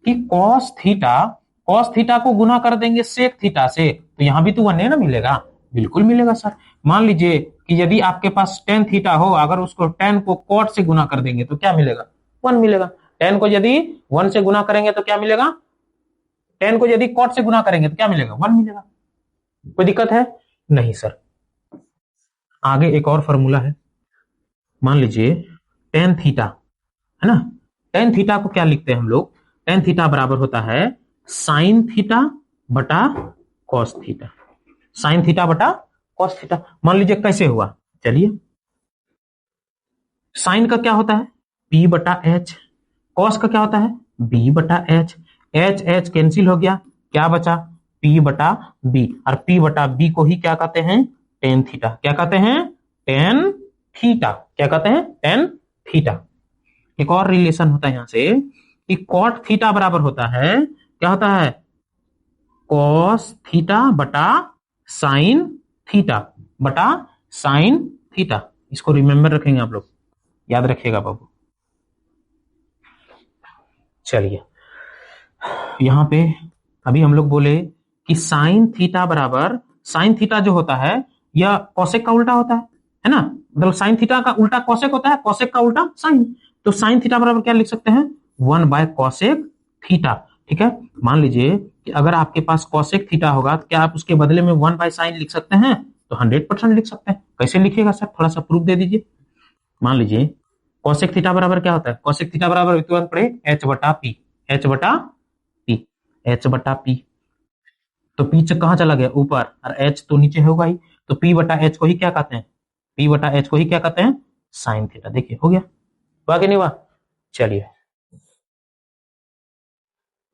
कि कॉस थीटा, कॉस थीटा को गुना कर देंगे सेक थीटा से, तो यहां भी तो 1 है ना, मिलेगा, बिल्कुल मिलेगा सर। मान लीजिए कि यदि आपके पास टेन थीटा हो, अगर उसको टेन को कॉट से गुना कर देंगे तो क्या मिलेगा, 1 मिलेगा। टेन को यदि 1 से गुना करेंगे तो क्या मिलेगा, टेन को यदि कॉट से गुना करेंगे तो क्या मिलेगा, 1 मिलेगा। कोई दिक्कत है, नहीं सर। आगे एक और फॉर्मूला है, मान लीजिए टेन थीटा है ना, टेन थीटा को क्या लिखते हैं हम लोग, टेन थीटा बराबर होता है साइन थीटा बटा कॉस थीटा। साइन थीटा बटा कॉस थीटा। मान लीजिए कैसे हुआ, चलिए, साइन का क्या होता है, p बटा एच। कॉस का क्या होता है, b बटा एच। एच एच कैंसिल हो गया, क्या बचा, p बटा b। और p बटा b को ही क्या कहते हैं, टेन थीटा। क्या कहते हैं, टेन थीटा। क्या कहते हैं, टेन थीटा। एक और रिलेशन होता है यहां से कि कॉट थीटा बराबर होता है, क्या होता है, कॉस थीटा बटा साइन थीटा बटा साइन थीटा। इसको रिमेंबर रखेंगे आप लोग, याद रखिएगा बाबू। चलिए, यहां पे अभी हम लोग बोले कि साइन थीटा बराबर, साइन थीटा जो होता है यह कॉसेक का उल्टा होता है ना, मतलब साइन थीटा का उल्टा कॉसेक होता है, कॉसेक का उल्टा साइन। तो साइन थीटा बराबर क्या लिख सकते हैं, 1/कॉसेक थीटा। ठीक है, मान लीजिए कि अगर आपके पास कॉसेक थीटा होगा तो क्या आप उसके बदले में 1/साइन लिख सकते हैं, तो 100% लिख सकते हैं। कैसे लिखिएगा सर, थोड़ा सा प्रूफ दे दीजिए। मान लीजिए कॉसेक थीटा बराबर क्या होता है, कॉसेक थीटा बराबर तुरंत पढ़े एच बटा पी। एच बटा पी, एच बटा पी। तो पी कहां चला गया, ऊपर, और एच तो नीचे होगा ही। तो पी बटा एच को ही क्या कहते हैं, पी बटा एच को ही क्या कहते हैं, साइन थीटा। देखिए हो गया, हुआ कि नहीं हुआ। चलिए,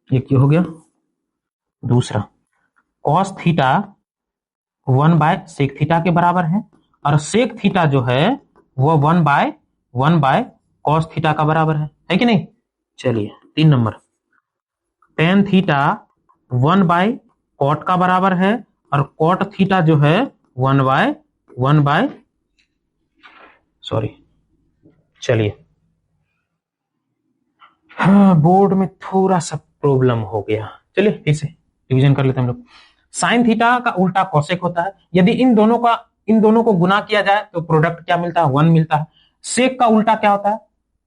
ये क्यों हो गया। दूसरा, कॉस थीटा 1/सेक थीटा के बराबर है, और सेक थीटा जो है वो 1/कॉस थीटा का बराबर है कि नहीं। चलिए 3 नंबर, टेन थीटा 1/कॉट का बराबर है, और कॉट थीटा जो है 1/, सॉरी, चलिए, हाँ बोर्ड में थोड़ा सा प्रॉब्लम हो गया। चलिए फिर से रिवीजन कर लेते हैं हम लोग। साइन थीटा का उल्टा कॉसेक होता है। यदि इन दोनों को गुना किया जाए तो प्रोडक्ट क्या मिलता है, 1 मिलता है। सेक का उल्टा क्या होता है?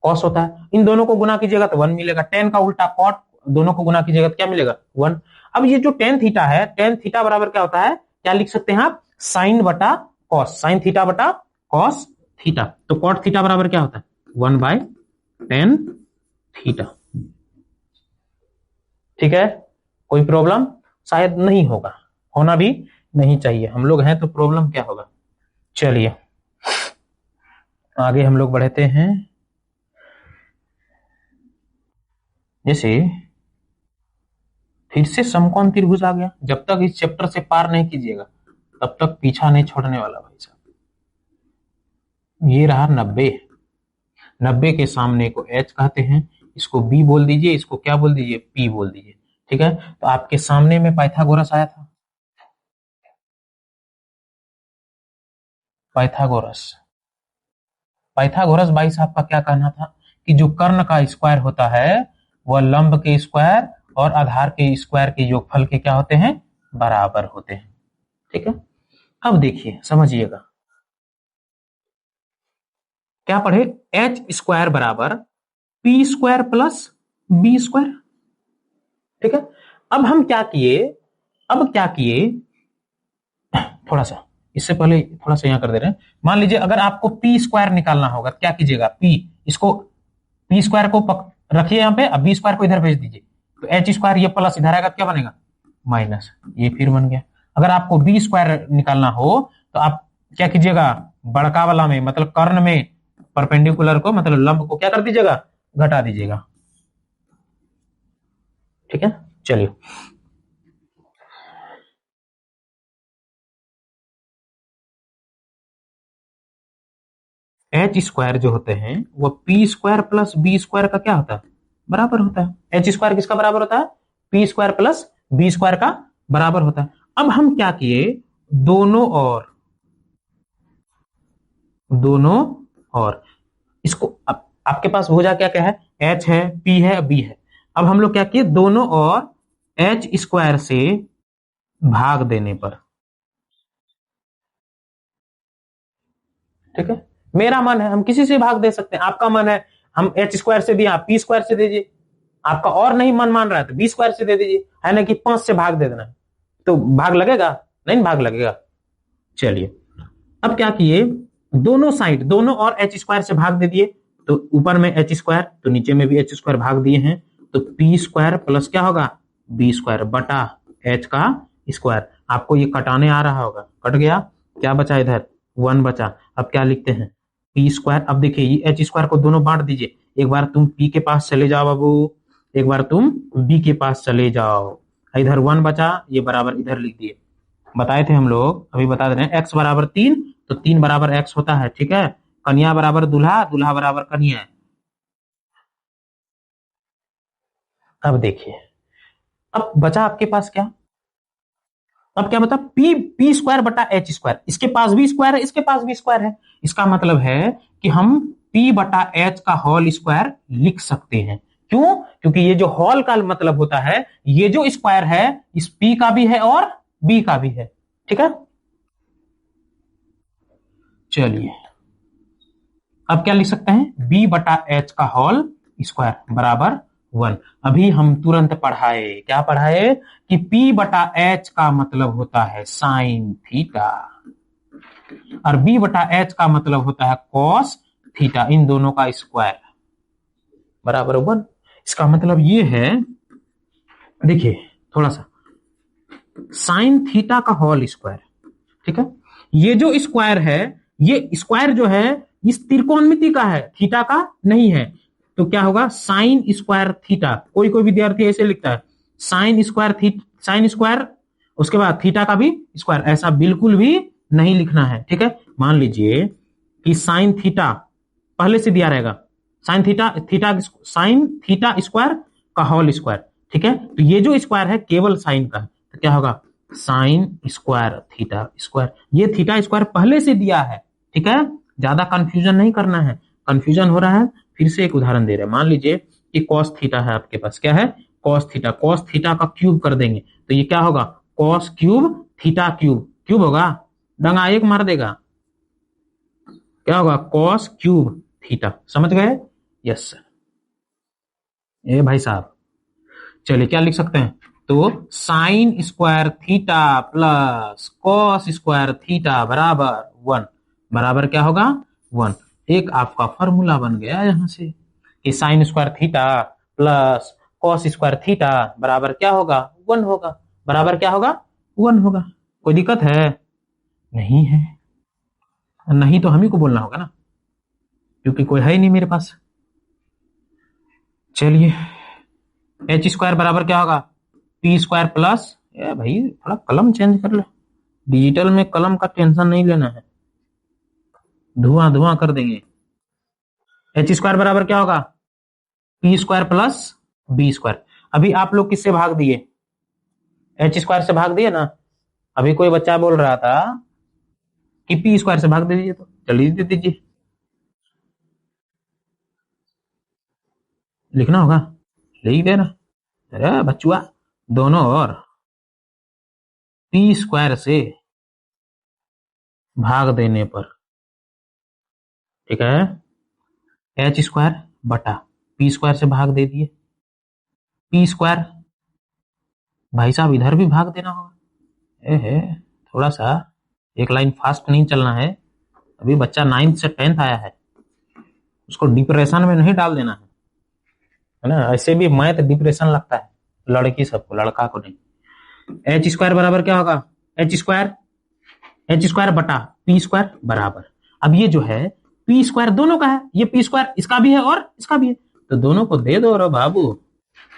कॉस होता है। इन दोनों को गुना कीजिएगा तो 1 मिलेगा। टेन का उल्टा कॉट, दोनों को गुना कीजिएगा तो क्या मिलेगा? 1। अब ये जो टेन थीटा है, टेन थीटा बराबर क्या होता है? क्या लिख सकते हैं आप? साइन बटा कॉस, साइन थीटा बटा कॉस थीटा। तो कॉट थीटा बराबर क्या होता है? 1/tan theta. ठीक है, कोई प्रॉब्लम शायद नहीं होगा, होना भी नहीं चाहिए, हम लोग हैं तो प्रॉब्लम क्या होगा। चलिए आगे हम लोग बढ़ते हैं। जैसे फिर से समकोण त्रिभुज आ गया। जब तक इस चैप्टर से पार नहीं कीजिएगा तब तक पीछा नहीं छोड़ने वाला भाई साहब। ये रहा 90। 90 के सामने को h कहते हैं, इसको b बोल दीजिए, इसको क्या बोल दीजिए? p बोल दीजिए। ठीक है, तो आपके सामने में पाइथागोरस आया था। पाइथागोरस, पाइथागोरस भाई साहब का क्या कहना था कि जो कर्ण का स्क्वायर होता है वह लंब के स्क्वायर और आधार के स्क्वायर के योगफल के क्या होते हैं? बराबर होते हैं। ठीक है, अब देखिए समझिएगा, क्या पढ़े? एच स्क्वायर बराबर P square plus B square. ठीक है, अब हम क्या किए, अब क्या किए, थोड़ा सा इससे पहले थोड़ा सा यहां कर दे रहे हैं। मान लीजिए अगर आपको पी स्क्वायर निकालना होगा क्या कीजिएगा? पी, इसको पी स्क्वायर को रखिए यहाँ पे, अब बी स्क्वायर को इधर भेज दीजिए, तो एच स्क्वायर ये प्लस इधर आएगा, क्या बनेगा? माइनस। ये फिर बन गया। अगर आपको बी स्क्वायर निकालना हो तो आप क्या कीजिएगा? बड़का वाला में मतलब कर्ण में परपेंडिकुलर को मतलब लंब को क्या कर दीजिएगा? घटा दीजिएगा। ठीक है, चलिए एच स्क्वायर जो होते हैं वो P square plus B square का क्या होता है? बराबर होता है। एच स्क्वायर किसका बराबर होता है? P square plus B square का बराबर होता है। अब हम क्या किए, दोनों और इसको, अब आपके पास भुजा क्या क्या है? एच है, पी है, बी है। अब हम लोग क्या किए, दोनों और एच स्क्वायर से भाग देने पर, ठीक है, मेरा मन है हम किसी से भाग दे सकते हैं, आपका मन है हम एच स्क्वायर से दिए, आप पी स्क्वायर से दीजिए, आपका और नहीं मन मान रहा है तो बी स्क्वायर से दे दीजिए, है ना कि 5 से भाग दे देना, तो भाग लगेगा? नहीं भाग लगेगा। चलिए अब क्या किए, दोनों साइड, दोनों और एच स्क्वायर से भाग दे दिए, तो ऊपर में एच स्क्वायर तो नीचे में भी एच स्क्वायर भाग दिए हैं, तो पी स्क्वायर प्लस क्या होगा? बी स्क्वायर बटा एच का स्क्वायर। आपको ये कटाने आ रहा होगा, कट गया, क्या बचा इधर? 1 बचा। अब क्या लिखते हैं? P square. अब देखिए ये एच स्क्वायर को दोनों बांट दीजिए, एक बार तुम पी के पास चले जाओ बाबू, एक बार तुम बी के पास चले जाओ। इधर 1 बचा, ये बराबर इधर लिख दिए। बताए थे हम लोग, अभी बता दे रहे हैं, एक्स बराबर 3 तो 3 बराबर एक्स होता है। ठीक है, कन्या बराबर दूल्हा, दूल्हा बराबर कन्या। अब देखिए, अब बचा आपके पास क्या? अब क्या बता? पी पी स्क्वायर बटा एच स्क्वायर, इसके पास भी स्क्वायर है, इसके पास भी स्क्वायर है, इसका मतलब है कि हम पी बटा एच का होल स्क्वायर लिख सकते हैं। क्यों? क्योंकि ये जो होल का मतलब होता है, ये जो स्क्वायर है इस पी का भी है और बी का भी है। ठीक है, चलिए अब क्या लिख सकते हैं? बी बटा एच का होल स्क्वायर बराबर 1। अभी हम तुरंत पढ़ाए, क्या पढ़ाए कि P बटा एच का मतलब होता है साइन थीटा और B बटा एच का मतलब होता है कॉस थीटा, इन दोनों का स्क्वायर बराबर 1। इसका मतलब ये है, देखिए थोड़ा सा, साइन थीटा का होल स्क्वायर। ठीक है, ये जो स्क्वायर है, ये स्क्वायर जो है इस त्रिकोणमिति का है, थीटा का नहीं है, तो क्या होगा? Sine square theta. कोई कोई विद्यार्थी ऐसे लिखता है साइन स्क्वायर साइन स्क्वायर उसके बाद थीटा का भी स्क्वायर, ऐसा बिल्कुल भी नहीं लिखना है। ठीक है, मान लीजिए कि साइन थीटा पहले से दिया रहेगा, sine theta theta sine theta square का होल स्क्वायर। ठीक है, तो ये जो स्क्वायर है केवल साइन का है, तो क्या होगा? Sine square theta square. ये थीटा स्क्वायर पहले से दिया है। ठीक है, ज्यादा कंफ्यूजन नहीं करना है, कंफ्यूजन हो रहा है फिर से एक उदाहरण दे रहे हैं। मान लीजिए कि कॉस थीटा है आपके पास, क्या है? Cos theta. कॉस थीटा का क्यूब कर देंगे तो ये क्या होगा? Cos cube theta cube, cube होगा, डंगा एक मार देगा, क्या होगा? Cos cube theta. समझ गए? Yes sir. ए भाई साहब, चलिए क्या लिख सकते हैं? तो sine square theta plus cos square theta बराबर 1, बराबर क्या होगा? 1। एक आपका फॉर्मूला बन गया यहां से कि sine square theta plus cos square theta बराबर क्या होगा? 1 होगा। बराबर क्या होगा? 1 होगा। कोई दिक्कत है? नहीं है। नहीं तो हम ही को बोलना होगा ना, क्योंकि कोई है ही नहीं मेरे पास। चलिए, एच स्क्वायर बराबर क्या होगा? पी स्क्वायर प्लस, ये भाई थोड़ा कलम चेंज कर ले, डिजिटल में कलम का टेंशन नहीं लेना है, धुआं धुआं कर देंगे। एच स्क्वायर बराबर क्या होगा? P square plus B square. अभी आप लोग किससे भाग दिए? एच स्क्वायर से भाग दिए ना। अभी कोई बच्चा बोल रहा था कि पी स्क्वायर से भाग दे दीजिए, तो चलिए दे दीजिए। लिखना होगा, लिख देना। अरे बचुआ, दोनों और पी स्क्वायर से भाग देने पर, ठीक है, एच स्क्वायर बटा पी स्क्वायर से भाग दे दिए। पी स्क्वायर, भाई साहब इधर भी भाग देना होगा। है थोड़ा सा एक लाइन फास्ट नहीं चलना है। अभी बच्चा 9th से 10th आया है, उसको डिप्रेशन में नहीं डाल देना है ना। ऐसे भी मैथ डिप्रेशन लगता है लड़की सबको, लड़का को नहीं। एच स्क्वायर बराबर क्या होगा? एच स्क्वायर बटा पी स्क्वायर बराबर, अब ये जो है पी स्क्वायर दोनों का है, ये पी स्क्वायर इसका भी है और इसका भी है, तो दोनों को दे दो रे बाबू,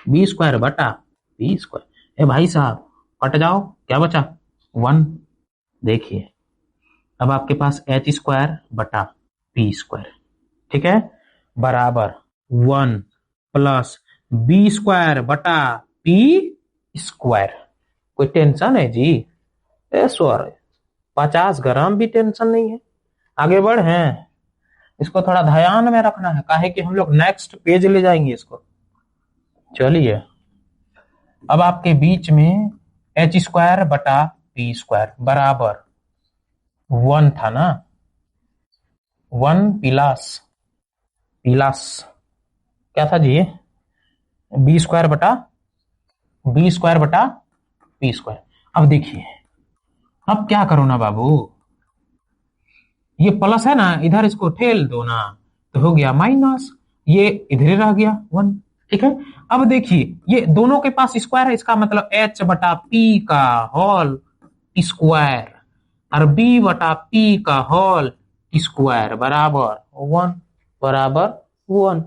बी स्क्वायर बटा पी स्क्वायर। ए भाई साहब कट जाओ, क्या बचा? 1। देखिए अब आपके पास एच स्क्वायर बटा पी स्क्वायर, ठीक है, बराबर 1 प्लस बी स्क्वायर बटा पी स्क्वायर। कोई टेंशन है जी? ए सॉरी, 50 ग्राम भी टेंशन नहीं है। आगे बढ़े, इसको थोड़ा ध्यान में रखना है, काहे कि हम लोग नेक्स्ट पेज ले जाएंगे इसको। चलिए, अब आपके बीच में एच स्क्वायर बटा पी स्क्वायर बराबर 1 था ना, 1 प्लस प्लस क्या था जी? बी स्क्वायर बटा पी स्क्वायर। अब देखिए, अब क्या करो ना बाबू, ये प्लस है ना, इधर इसको ठेल दो ना, तो हो गया माइनस, ये इधर ही रह गया 1, ठीक है। अब देखिए ये दोनों के पास स्क्वायर है, इसका मतलब एच बटा पी का होल स्क्वायर और बी बटा पी का होल स्क्वायर बराबर 1, बराबर 1।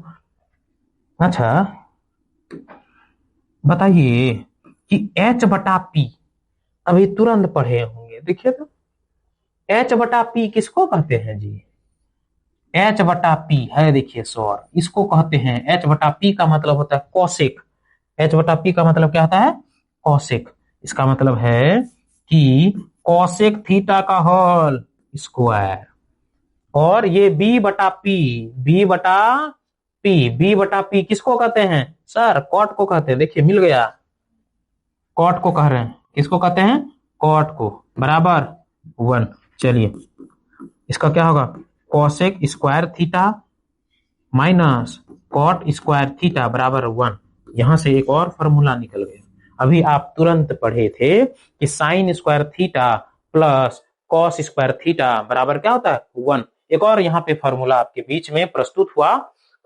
अच्छा बताइए कि एच बटा पी, अभी तुरंत पढ़े होंगे, देखिए तो एच बटा पी किसको कहते हैं जी? एच बटा पी है, देखिए सर, इसको कहते हैं, एच बटा पी का मतलब होता है कॉसेक। एच बटा पी का मतलब क्या होता है? कॉसेक। इसका मतलब है कि कॉसेक थीटा का होल स्क्वायर, और ये बी बटा पी, बी बटा पी किसको कहते हैं सर? कॉट को कहते हैं। देखिए मिल गया, कॉट को कह रहे हैं, किसको कहते हैं? कॉट को, बराबर 1। चलिए इसका क्या होगा? Cosec square theta minus cot square theta बराबर 1। यहां से एक और फॉर्मूला निकल गया, अभी आप तुरंत पढ़े थे कि sine square theta plus cos square theta बराबर क्या होता है? 1। एक और यहाँ पे फॉर्मूला आपके बीच में प्रस्तुत हुआ,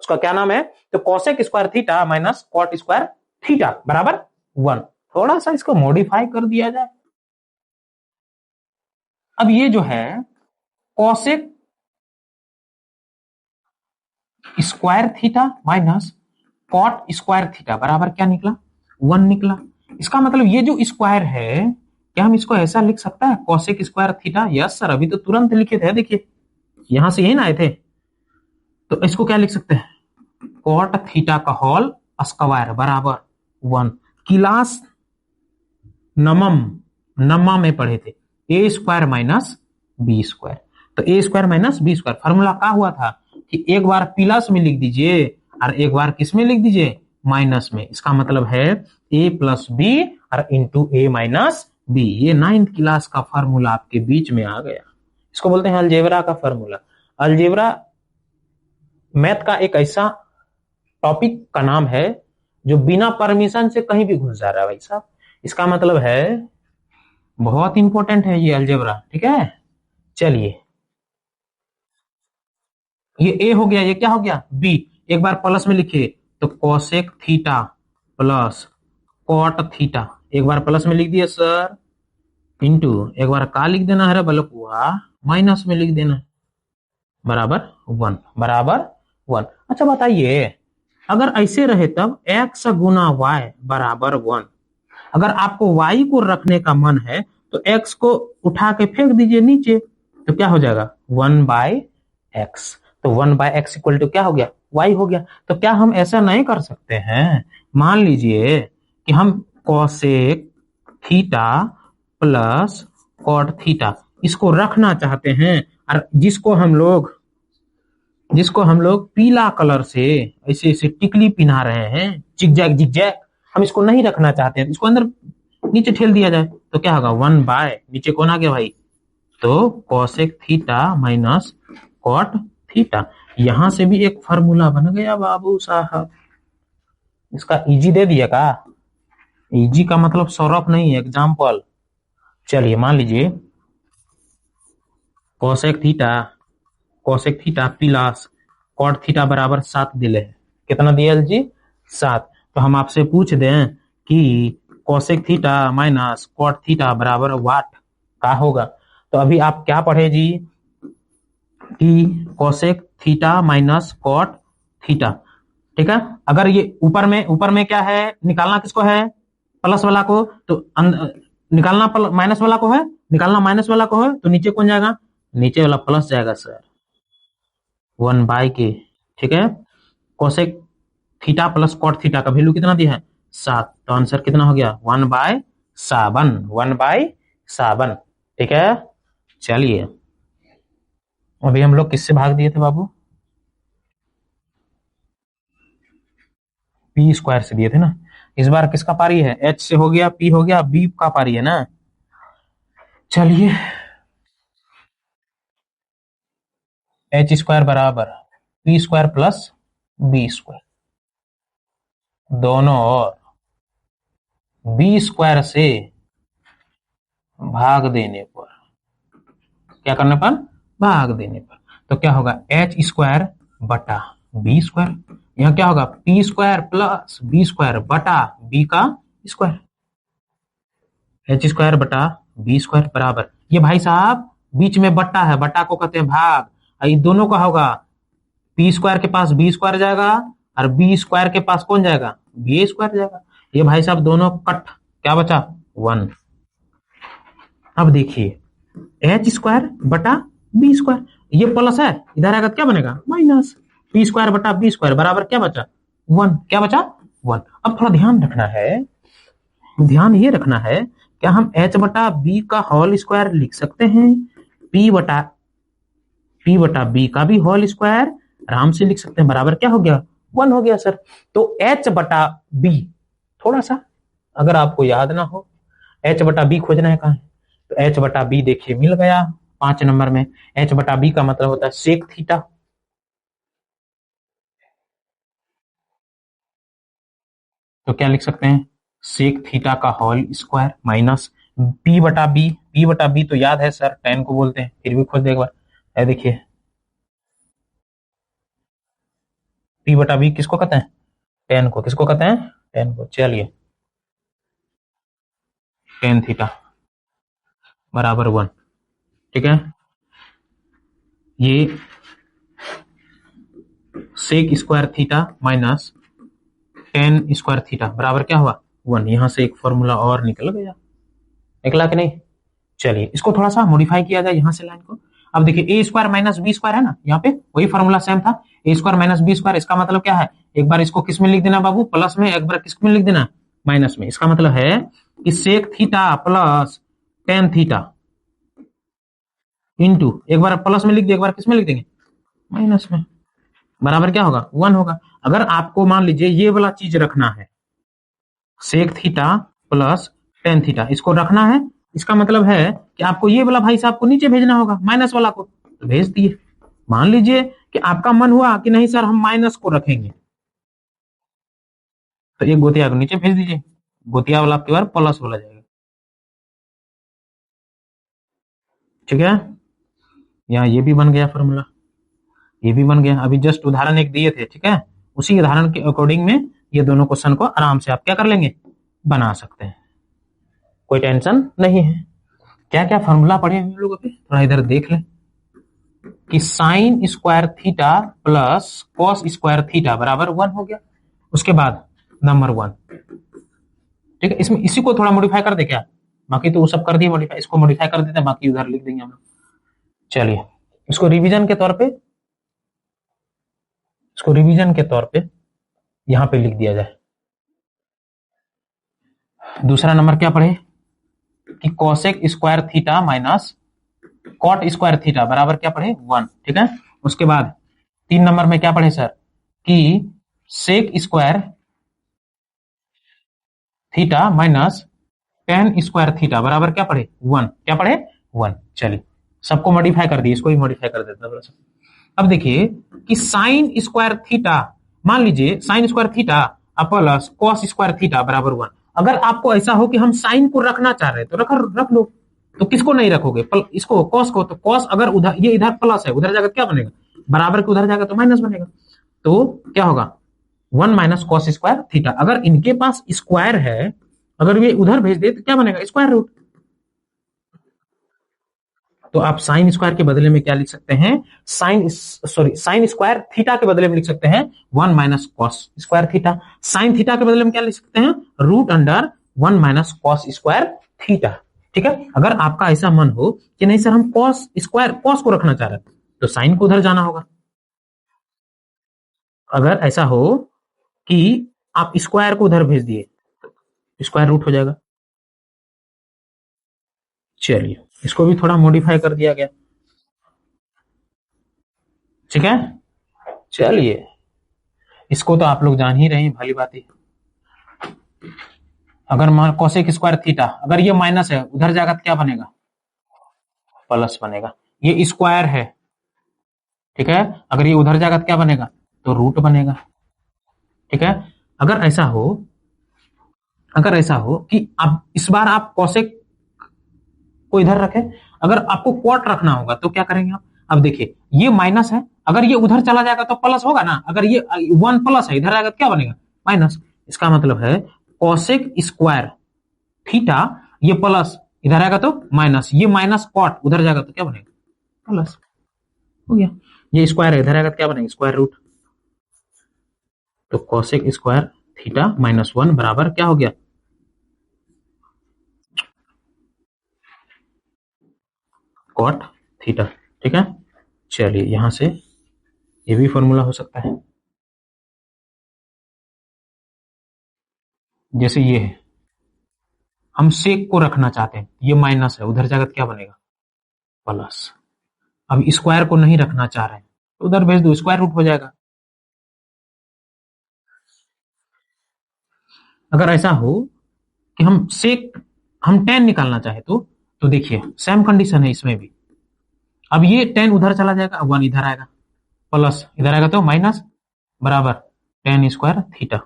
उसका क्या नाम है? तो cosec square theta minus cot square theta बराबर 1। थोड़ा सा इसको मॉडिफाई कर दिया जाए। अब ये जो है cosec square theta minus cot square theta बराबर क्या निकला? 1 निकला। इसका मतलब ये जो स्क्वायर है, क्या हम इसको ऐसा लिख सकता है? Cosec square theta. Yes sir, अभी तो तुरंत लिखे थे, देखिए यहां से यही ना आए थे, तो इसको क्या लिख सकते हैं? कॉट थीटा का होल स्क्वायर बराबर 1। क्लास नमम में पढ़े थे, a square minus b square, तो a square minus b square formula क्या हुआ था कि एक बार प्लस में लिख दीजिए और एक बार किस में लिख दीजिए? माइनस में। इसका मतलब है ए प्लस बी और इंटू ए माइनस बी। ये 9th क्लास का फॉर्मूला आपके बीच में आ गया, इसको बोलते हैं अलजेब्रा का फॉर्मूला। अलजेब्रा मैथ का एक ऐसा टॉपिक का नाम है जो बिना परमिशन से कहीं भी घुस जा रहा है भाई साहब। इसका मतलब है बहुत इंपॉर्टेंट है ये अलजेब्रा, ठीक है। चलिए, ये ए हो गया, ये क्या हो गया बी। एक बार प्लस में लिखिए तो cosec theta plus cot theta, एक बार प्लस में लिख दिया सर, इंटू एक बार का लिख देना है रे बलकुआ, माइनस में लिख देना, बराबर 1, बराबर 1। अच्छा बताइए, अगर ऐसे रहे तब x गुना y बराबर 1। अगर आपको y को रखने का मन है तो x को उठा के फेंक दीजिए नीचे, तो क्या हो जाएगा 1/x। तो 1/x इक्वल टू क्या हो गया, y हो गया। तो क्या हम ऐसा नहीं कर सकते हैं, मान लीजिए कि हम cosec theta plus cot theta इसको रखना चाहते हैं, और जिसको हम लोग पीला कलर से ऐसे ऐसे टिकली पिना रहे हैं, जिगजैग जिगजैग, हम इसको नहीं रखना चाहते हैं, इसको अंदर नीचे ठेल दिया जाए तो क्या होगा 1 नीचे कौन आ गया भाई, तो cosec theta minus cot theta. यहां से भी एक फार्मूला बन गया बाबू साहब। इसका इजी दे दिया का, इजी का मतलब सौरभ नहीं, एग्जाम्पल। चलिए मान लीजिए cosec theta plus cot theta बराबर 7 दिले है। कितना दिया जी, 7। तो हम आपसे पूछ दें कि cosec theta minus cot theta बराबर वाट का होगा, तो अभी आप क्या पढ़े जी कि cosec theta minus cot theta, ठीक है। अगर ये ऊपर में क्या है, निकालना किसको है, प्लस वाला को, तो निकालना माइनस वाला को है, निकालना माइनस वाला को है, तो नीचे कौन जाएगा, नीचे वाला प्लस जाएगा सर, 1/k, ठीक है। Cosec theta plus cot theta का वैल्यू कितना दिया है 7, तो आंसर कितना हो गया 1/7, 1/7, ठीक है। चलिए, अभी हम लोग किससे भाग दिए थे बाबू, पी स्क्वायर से दिए थे ना। इस बार किसका पारी है, एच से हो गया, पी हो गया, बी का पारी है ना। चलिए, एच स्क्वायर बराबर P square plus B square, दोनों और बी स्क्वायर से भाग देने पर, क्या करने पर, भाग देने पर, तो क्या होगा एच स्क्वायर बटा बी स्क्वायर, यहाँ क्या होगा P square plus B square बटा बी का स्क्वायर, एच स्क्वायर बटा बी स्क्वायर बराबर, ये भाई साहब बीच में बट्टा है, बट्टा को कहते हैं भाग, और ये दोनों का होगा पी स्क्वायर के पास बी स्क्वायर जाएगा, और बी स्क्वायर के पास कौन जाएगा, बी स्क्वायर जाएगा। ये भाई साहब दोनों कट, क्या बचा 1। अब देखिए एच स्क्वायर बटा बी स्क्वायर, ये प्लस है, इधर आएगा क्या बनेगा माइनस, पी स्क्वायर बटा बी स्क्वायर बराबर क्या बचा 1, क्या बचा 1। अब थोड़ा ध्यान रखना है, ध्यान ये रखना है, क्या हम एच बटा बी का होल स्क्वायर लिख सकते हैं, पी बटा बी का भी होल स्क्वायर आराम से लिख सकते हैं, बराबर क्या हो गया 1 हो गया सर। तो एच बटा बी, थोड़ा सा अगर आपको याद ना हो, एच बटा बी खोजना है कहां, तो एच बटा बी देखिए मिल गया 5 नंबर में। एच बटा बी का मतलब होता है सेक थीटा, तो क्या लिख सकते हैं सेक थीटा का होल स्क्वायर माइनस पी बटा बी तो याद है सर tan को बोलते हैं, फिर भी खोज दे एक बार, ये देखिए पी बटा बी किसको कहते हैं, tan को, किसको कहते हैं tan को। चलिए tan थीटा बराबर 1, ठीक है। ये sec square theta minus tan square theta बराबर क्या हुआ 1, यहां से एक फॉर्मूला और निकल गया, निकला कि नहीं। चलिए इसको थोड़ा सा मॉडिफाई किया जाए, यहां से लाइन को, अब देखिए ए स्क्वायर माइनस बी स्क्वायर है ना, यहाँ पे वही फॉर्मूला सेम था, ए स्क्वायर माइनस बी स्क्वायर, इसका मतलब क्या है, एक बार इसको किस में लिख देना बाबू प्लस में, एक बार किस में लिख देना माइनस में। इसका मतलब है कि sec theta plus tan theta into, एक बार प्लस में लिख दिया, एक बार किस में लिख देंगे माइनस में, बराबर क्या होगा 1 होगा। अगर आपको मान लीजिए ये वाला चीज रखना है, sec theta plus tan theta इसको रखना है, इसका मतलब है कि आपको ये वाला भाई साहब को नीचे भेजना होगा, माइनस वाला को तो भेज दिए। मान लीजिए कि आपका मन हुआ कि नहीं सर हम माइनस को रखेंगे, तो एक गोतिया को नीचे भेज दीजिए, गोतिया वाला आपके बार प्लस वाला जाएगा। ठीक है, यहाँ ये भी बन गया फॉर्मूला, ये भी बन गया। अभी जस्ट उदाहरण एक दिए थे, ठीक है, उसी उदाहरण के अकॉर्डिंग में ये दोनों क्वेश्चन को आराम से आप क्या कर लेंगे, बना सकते हैं, कोई टेंशन नहीं है। क्या क्या फॉर्मूला पढ़े हम लोगों पे, थोड़ा इधर देख लें कि sine square theta plus cos square theta बराबर 1 हो गया। उसके बाद नंबर 1, ठीक है, इसमें इसी को थोड़ा मॉडिफाई कर दे क्या, बाकी तो वो सब कर दिए मॉडिफाई, इसको मॉडिफाई कर देते हैं, बाकी उधर लिख देंगे हम लोग। चलिए इसको रिवीजन के तौर पे, इसको रिवीजन के तौर पे यहां पे लिख दिया जाए। दूसरा नंबर क्या पढ़े कि cosec square theta minus cot square theta बराबर क्या पढ़े 1, ठीक है। उसके बाद 3 नंबर में क्या पढ़े सर कि sec square theta minus tan square theta बराबर क्या पढ़े 1, क्या पढ़े 1। चलिए सबको मॉडिफाई कर दिए, इसको भी मॉडिफाई कर देता थोड़ा सा। अब देखिए कि साइन स्क्वायर थीटा, मान लीजिए sine square theta plus cos square theta बराबर 1। अगर आपको ऐसा हो कि हम साइन को रखना चाह रहे हैं तो रख लो, तो किसको नहीं रखोगे, इसको कॉस को, तो कॉस अगर उधर, ये इधर प्लस है, उधर जाकर क्या बनेगा, बराबर के उधर जाएगा तो माइनस बनेगा, तो क्या होगा 1 माइनस कॉस स्क्वायर थीटा। अगर इनके पास स्क्वायर है, अगर ये उधर भेज दे तो क्या बनेगा स्क्वायर रूट। तो आप साइन स्क्वायर के बदले में क्या लिख सकते हैं, साइन स्क्वायर थीटा के बदले में लिख सकते हैं 1 minus cos square theta. Sine theta के बदले में क्या लिख सकते हैं, root under 1 minus cos square theta. ठीक है, अगर आपका ऐसा मन हो कि नहीं सर हम कॉस स्क्वायर कॉस को रखना चाह रहे हैं तो साइन को उधर जाना होगा। अगर ऐसा हो कि आप स्क्वायर को उधर भेज दिए, स्क्वायर रूट हो जाएगा। चलिए इसको भी थोड़ा मॉडिफाई कर दिया गया, ठीक है। चलिए इसको तो आप लोग जान ही रहे हैं, भली बात है। अगर मान कोसेक स्क्वायर थीटा, अगर ये माइनस है उधर जाएगा तो क्या बनेगा, प्लस बनेगा। ये स्क्वायर है, ठीक है, अगर ये उधर जाएगा तो क्या बनेगा, तो रूट बनेगा। ठीक है, अगर ऐसा हो, अगर ऐसा हो कि आप इस बार आप कोसेक को इधर रखें, अगर आपको क्वाट रखना होगा तो क्या करेंगे आप। अब देखिए ये माइनस है, अगर ये उधर चला जाएगा तो प्लस होगा ना, अगर ये 1 प्लस है इधर आएगा तो क्या बनेगा माइनस। इसका मतलब है कोसेक स्क्वायर थीटा, ये प्लस इधर आएगा तो माइनस, ये माइनस कॉट उधर जाएगा तो क्या बनेगा प्लस, हो गया। ये स्क्वायर है इधर आएगा तो क्या बनेगा स्क्वायर रूट। तो कोसेक स्क्वायर थीटा माइनस 1 बराबर क्या हो गया, कॉट थीटा। ठीक है, चलिए यहां से ये भी फॉर्मूला हो सकता है, जैसे ये है, हम सेक को रखना चाहते हैं, ये माइनस है उधर जाकर क्या बनेगा प्लस। अब स्क्वायर को नहीं रखना चाह रहे हैं तो उधर भेज दो, स्क्वायर रूट हो जाएगा। अगर ऐसा हो कि हम सेक, हम टेन निकालना चाहे तो देखिए सेम कंडीशन है इसमें भी। अब ये टेन उधर चला जाएगा, 1 इधर आएगा, प्लस इधर आएगा तो माइनस, बराबर टेन स्क्वायर थीटा।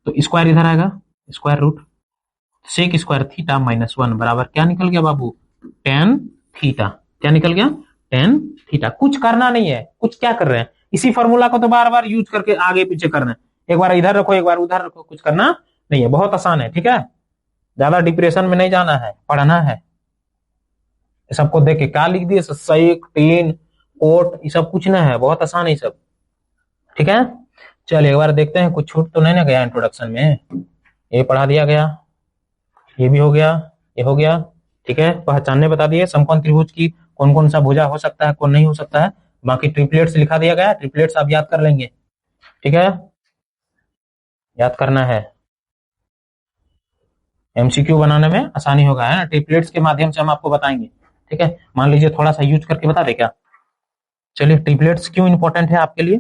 तो स्क्वायर इधर आएगा, square root sec square theta minus 1 बराबर क्या निकल गया बाबू, टेन थीटा। क्या निकल गया, टेन थीटा। कुछ करना नहीं है, कुछ क्या कर रहे हैं, इसी फॉर्मूला को तो बार बार यूज करके आगे पीछे करना है, एक बार इधर रखो एक बार उधर रखो, कुछ करना नहीं है, बहुत आसान है। ठीक है, ज्यादा डिप्रेशन में नहीं जाना है, पढ़ना है। सबको देख के क्या लिख दिए, सेक टेन कोट, ये सब कुछ ना है, बहुत आसान है सब। ठीक है, चलिए एक बार देखते हैं कुछ छूट तो नहीं ना गया इंट्रोडक्शन में। ये पढ़ा दिया गया, ये भी हो गया, ये हो गया। ठीक है, पहचानने बता दिए समकोण त्रिभुज की कौन कौन सा भुजा हो सकता है कौन नहीं हो सकता है। बाकी ट्रिपलेट्स लिखा दिया गया, ट्रिपलेट्स आप याद कर लेंगे। ठीक है, याद करना है, एमसीक्यू बनाने में आसानी होगा, है ना, ट्रिपलेट्स के माध्यम से हम आपको बताएंगे। ठीक है, मान लीजिए थोड़ा सा यूज करके बता दे क्या। चलिए ट्रिपलेट्स क्यों इंपॉर्टेंट है आपके लिए,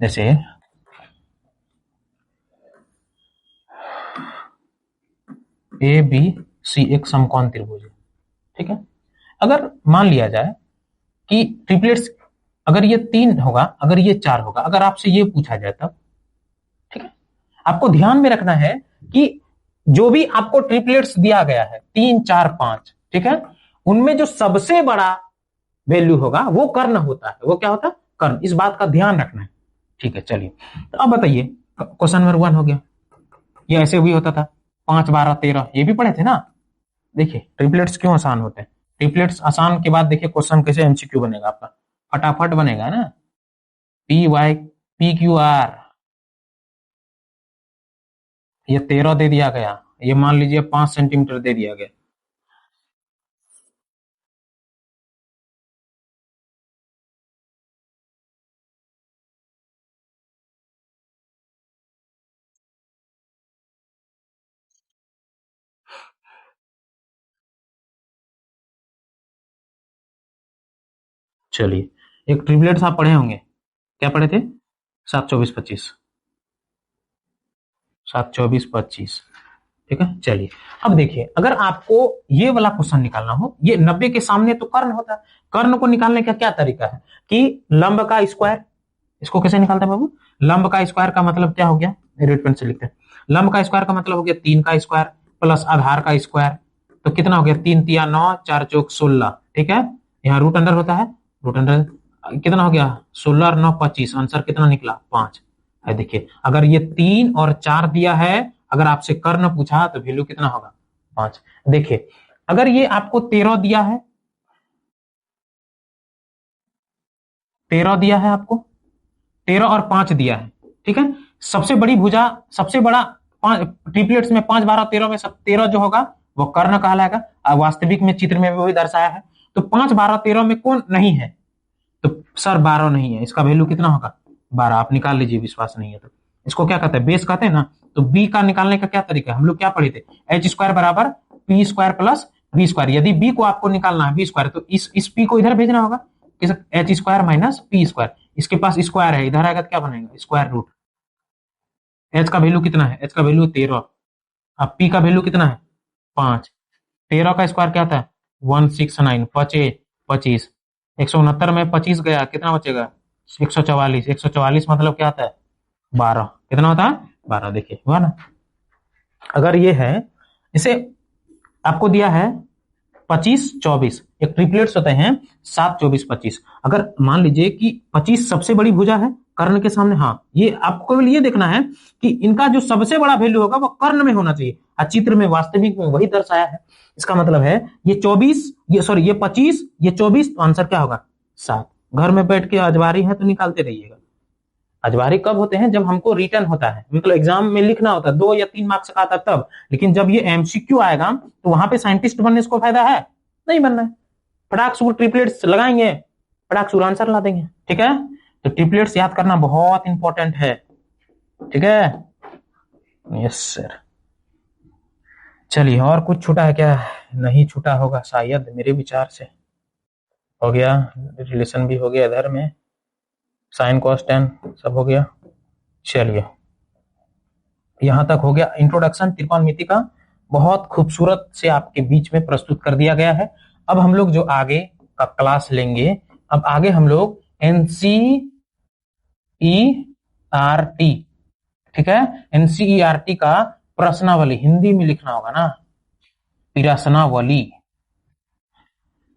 जैसे ए बी सी एक समकोण त्रिभुज है, ठीक है। अगर मान लिया जाए कि ट्रिपलेट्स अगर ये 3 होगा, अगर ये 4 होगा, अगर आपसे ये पूछा जाए तब, ठीक है। आपको ध्यान में रखना है कि जो भी आपको ट्रिपलेट्स दिया गया है 3, 4, 5, ठीक है, उनमें जो सबसे बड़ा वैल्यू होगा वो कर्ण होता है। वो क्या होता है? कर्ण। इस बात का ध्यान रखना है, ठीक है। चलिए, तो अब बताइए, क्वेश्चन नंबर 1 हो गया। ये ऐसे भी होता था 5, 12, 13, ये भी पढ़े थे ना। देखिए ट्रिपलेट्स क्यों आसान होते हैं। ट्रिपलेट्स आसान के बाद देखिए क्वेश्चन कैसे एमसीक्यू बनेगा आपका, फटाफट बनेगा ना। P Y P Q R, ये 13 दे दिया गया, ये मान लीजिए 5 सेंटीमीटर दे दिया गया। चलिए, एक ट्रिपलेट्स आप पढ़े होंगे, क्या पढ़े थे? 7, 24, 25, 7, 24, 25, ठीक है। चलिए, अब देखिए, अगर आपको ये वाला क्वेश्चन निकालना हो, ये 90 के सामने तो कर्ण होता है। कर्ण को निकालने का क्या तरीका है कि लंब का स्क्वायर। इसको कैसे निकालते हैं बाबू? लंब का स्क्वायर का मतलब क्या हो गया, रेड पेन से लिखते हैं। लंब का स्क्वायर का मतलब हो गया 3 का स्क्वायर प्लस आधार का स्क्वायर। तो कितना हो गया? 3 तिया 9, 4 चौक 16, ठीक है। यहाँ रूट अंडर होता है, रूट अंडर कितना हो गया? 16 और 9 25, आंसर कितना निकला? 5 है। देखिए, अगर ये 3 और 4 दिया है, अगर आपसे कर्ण पूछा तो वैल्यू कितना होगा? 5। देखिए, अगर ये आपको 13 दिया है, 13 दिया है आपको, 13 और 5 दिया है, ठीक है। सबसे बड़ी भुजा, सबसे बड़ा ट्रिपलेट्स में 5, 12, 13 में सब 13 जो होगा वो कर्ण कहलाएगा। वास्तविक में चित्र में भी वही दर्शाया है। तो 5, 12, 13 में कौन नहीं है? तो सर 12 नहीं है, इसका वैल्यू कितना होगा? 12। आप निकाल लीजिए, विश्वास नहीं है तो। इसको क्या कहते हैं? बेस कहते हैं ना। तो बी का निकालने का क्या तरीका है? हम लोग क्या पढ़े थे? एच स्क्वायर बराबर P square plus B square. यदि बी को आपको निकालना है बी स्क्वायर, तो इस पी को इधर भेजना होगा, H square minus P square. इसके पास स्क्वायर है, इधर आएगा तो क्या बनेगा? Square root. एच का वैल्यू कितना है? एच का वैल्यू 13। अब पी का वैल्यू कितना है? 5। 13 का स्क्वायर क्या था? 169, 25, 169 में 25 गया, कितना बचेगा? 144। 144 मतलब क्या आता है? 12। कितना होता है? 12। देखिए हुआ ना। अगर ये है, इसे आपको दिया है 25, 24, एक ट्रिपलेट्स होते हैं 7, 24, 25। अगर मान लीजिए कि 25 सबसे बड़ी भुजा है कर्ण के सामने, हाँ, ये आपको ये देखना है कि इनका जो सबसे बड़ा वैल्यू होगा वो कर्ण में होना चाहिए। चित्र में वास्तविक में वही दर्शाया है। इसका मतलब है ये 24, ये सॉरी ये 25, ये 24, तो आंसर क्या होगा? 7। घर में बैठ के अजवारी है तो निकालते रहिएगा। अजवारी कब होते हैं? जब हमको रिटर्न होता है, मतलब एग्जाम में लिखना होता है, 2 या 3 मार्क्स का आता तब। लेकिन जब ये एमसीक्यू आएगा तो वहां पे साइंटिस्ट बनने से कोई फायदा है? नहीं बनना है। फटाक सूर ट्रिपलेट्स लगाएंगे, फटाक सूर आंसर ला देंगे, ठीक है। तो ट्रिपलेट्स याद करना बहुत इंपॉर्टेंट है, ठीक है। Yes sir. चलिए, और कुछ छूटा है क्या? नहीं छूटा होगा शायद, मेरे विचार से हो गया। रिलेशन भी हो गया, इधर में साइन कॉस टेन सब हो गया। चलिए, यहां तक हो गया इंट्रोडक्शन त्रिकोणमिति का। बहुत खूबसूरत से आपके बीच में प्रस्तुत कर दिया गया है। अब हम लोग जो आगे का क्लास लेंगे, अब आगे हम लोग एनसीईआरटी, ठीक है, एनसीईआरटी का प्रश्नावली हिंदी में लिखना होगा ना, प्रश्नावली,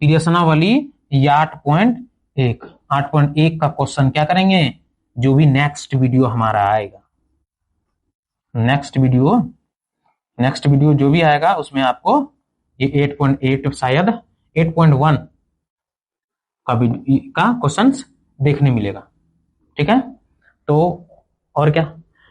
प्रश्नावली 8.1, 8.1 का क्वेश्चन क्या करेंगे? जो भी नेक्स्ट वीडियो हमारा आएगा, नेक्स्ट वीडियो जो भी आएगा उसमें आपको ये 8.8 शायद 8.1 का क्वेश्चंस देखने मिलेगा, ठीक है। तो और क्या,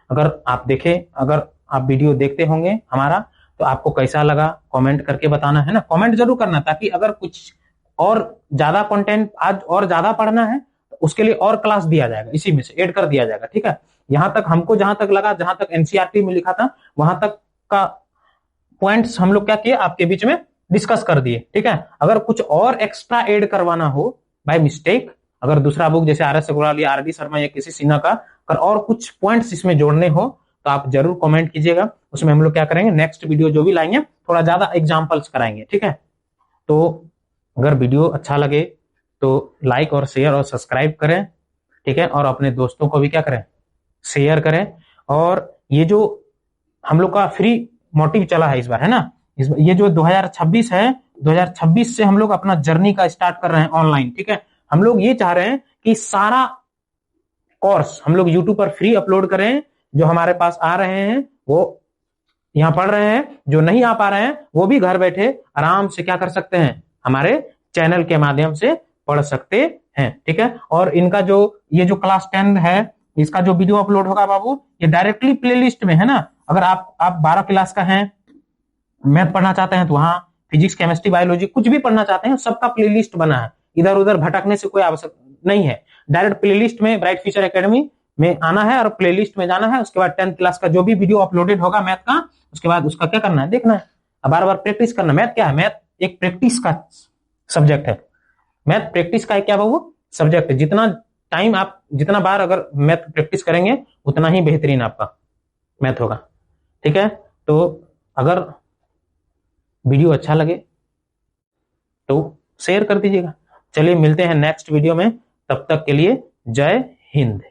अगर आप देखें, अगर आप वीडियो देखते होंगे हमारा, तो आपको कैसा लगा कमेंट करके बताना है ना। कमेंट जरूर करना, ताकि अगर कुछ और ज्यादा कंटेंट आज और ज्यादा पढ़ना है तो उसके लिए और क्लास दिया जाएगा, इसी में से ऐड कर दिया जाएगा, ठीक है। यहां तक हमको जहां तक लगा, जहां तक एनसीईआरटी में लिखा था वहां तक का पॉइंट्स हम लोग क्या किए, आपके बीच में डिस्कस कर दिए, ठीक है। अगर कुछ और एक्स्ट्रा ऐड करवाना हो बाय मिस्टेक, अगर दूसरा बुक जैसे आर एस अग्रवाल या आर डी शर्मा या किसी सिन्हा का, अगर और कुछ पॉइंट्स इसमें जोड़ने हो तो आप जरूर कमेंट कीजिएगा, उसमें हम लोग क्या करेंगे, नेक्स्ट वीडियो जो भी लाएंगे थोड़ा ज्यादा एग्जाम्पल्स कराएंगे, ठीक है। तो अगर वीडियो अच्छा लगे तो लाइक और शेयर और सब्सक्राइब करें, ठीक है, और अपने दोस्तों को भी क्या करें, शेयर करें। और ये जो हम लोग का फ्री मोटिव चला है इस बार, है ना, इस बार ये जो 2026 है, 2026 से हम लोग अपना जर्नी का स्टार्ट कर रहे हैं ऑनलाइन, ठीक है। हम लोग ये चाह रहे हैं कि सारा कोर्स हम लोग यूट्यूब पर फ्री अपलोड करें। जो हमारे पास आ रहे हैं वो यहाँ पढ़ रहे हैं, जो नहीं आ पा रहे हैं वो भी घर बैठे आराम से क्या कर सकते हैं, हमारे चैनल के माध्यम से पढ़ सकते हैं, ठीक है। और इनका जो ये जो क्लास 10 है, इसका जो वीडियो अपलोड होगा बाबू, ये डायरेक्टली प्लेलिस्ट में है ना। अगर आप 12 क्लास का हैं, मैथ पढ़ना चाहते हैं तो वहां फिजिक्स केमिस्ट्री बायोलॉजी कुछ भी पढ़ना चाहते हैं, सबका प्लेलिस्ट बना है, इधर उधर भटकने से कोई आवश्यक नहीं है। डायरेक्ट प्लेलिस्ट में ब्राइट फ्यूचर एकेडमी में आना है और प्लेलिस्ट में जाना है। उसके बाद 10th क्लास का जो भी वीडियो अपलोडेड होगा मैथ का, उसके बाद उसका क्या करना है, देखना है, बार बार प्रैक्टिस करना। मैथ क्या है, मैथ एक प्रैक्टिस का सब्जेक्ट है। मैथ प्रैक्टिस का है क्या बाबू, सब्जेक्ट है। जितना टाइम आप जितना बार अगर मैथ प्रैक्टिस करेंगे उतना ही बेहतरीन आपका मैथ होगा, ठीक है। तो अगर वीडियो अच्छा लगे तो शेयर कर दीजिएगा। चलिए मिलते हैं नेक्स्ट वीडियो में, तब तक के लिए जय हिंद।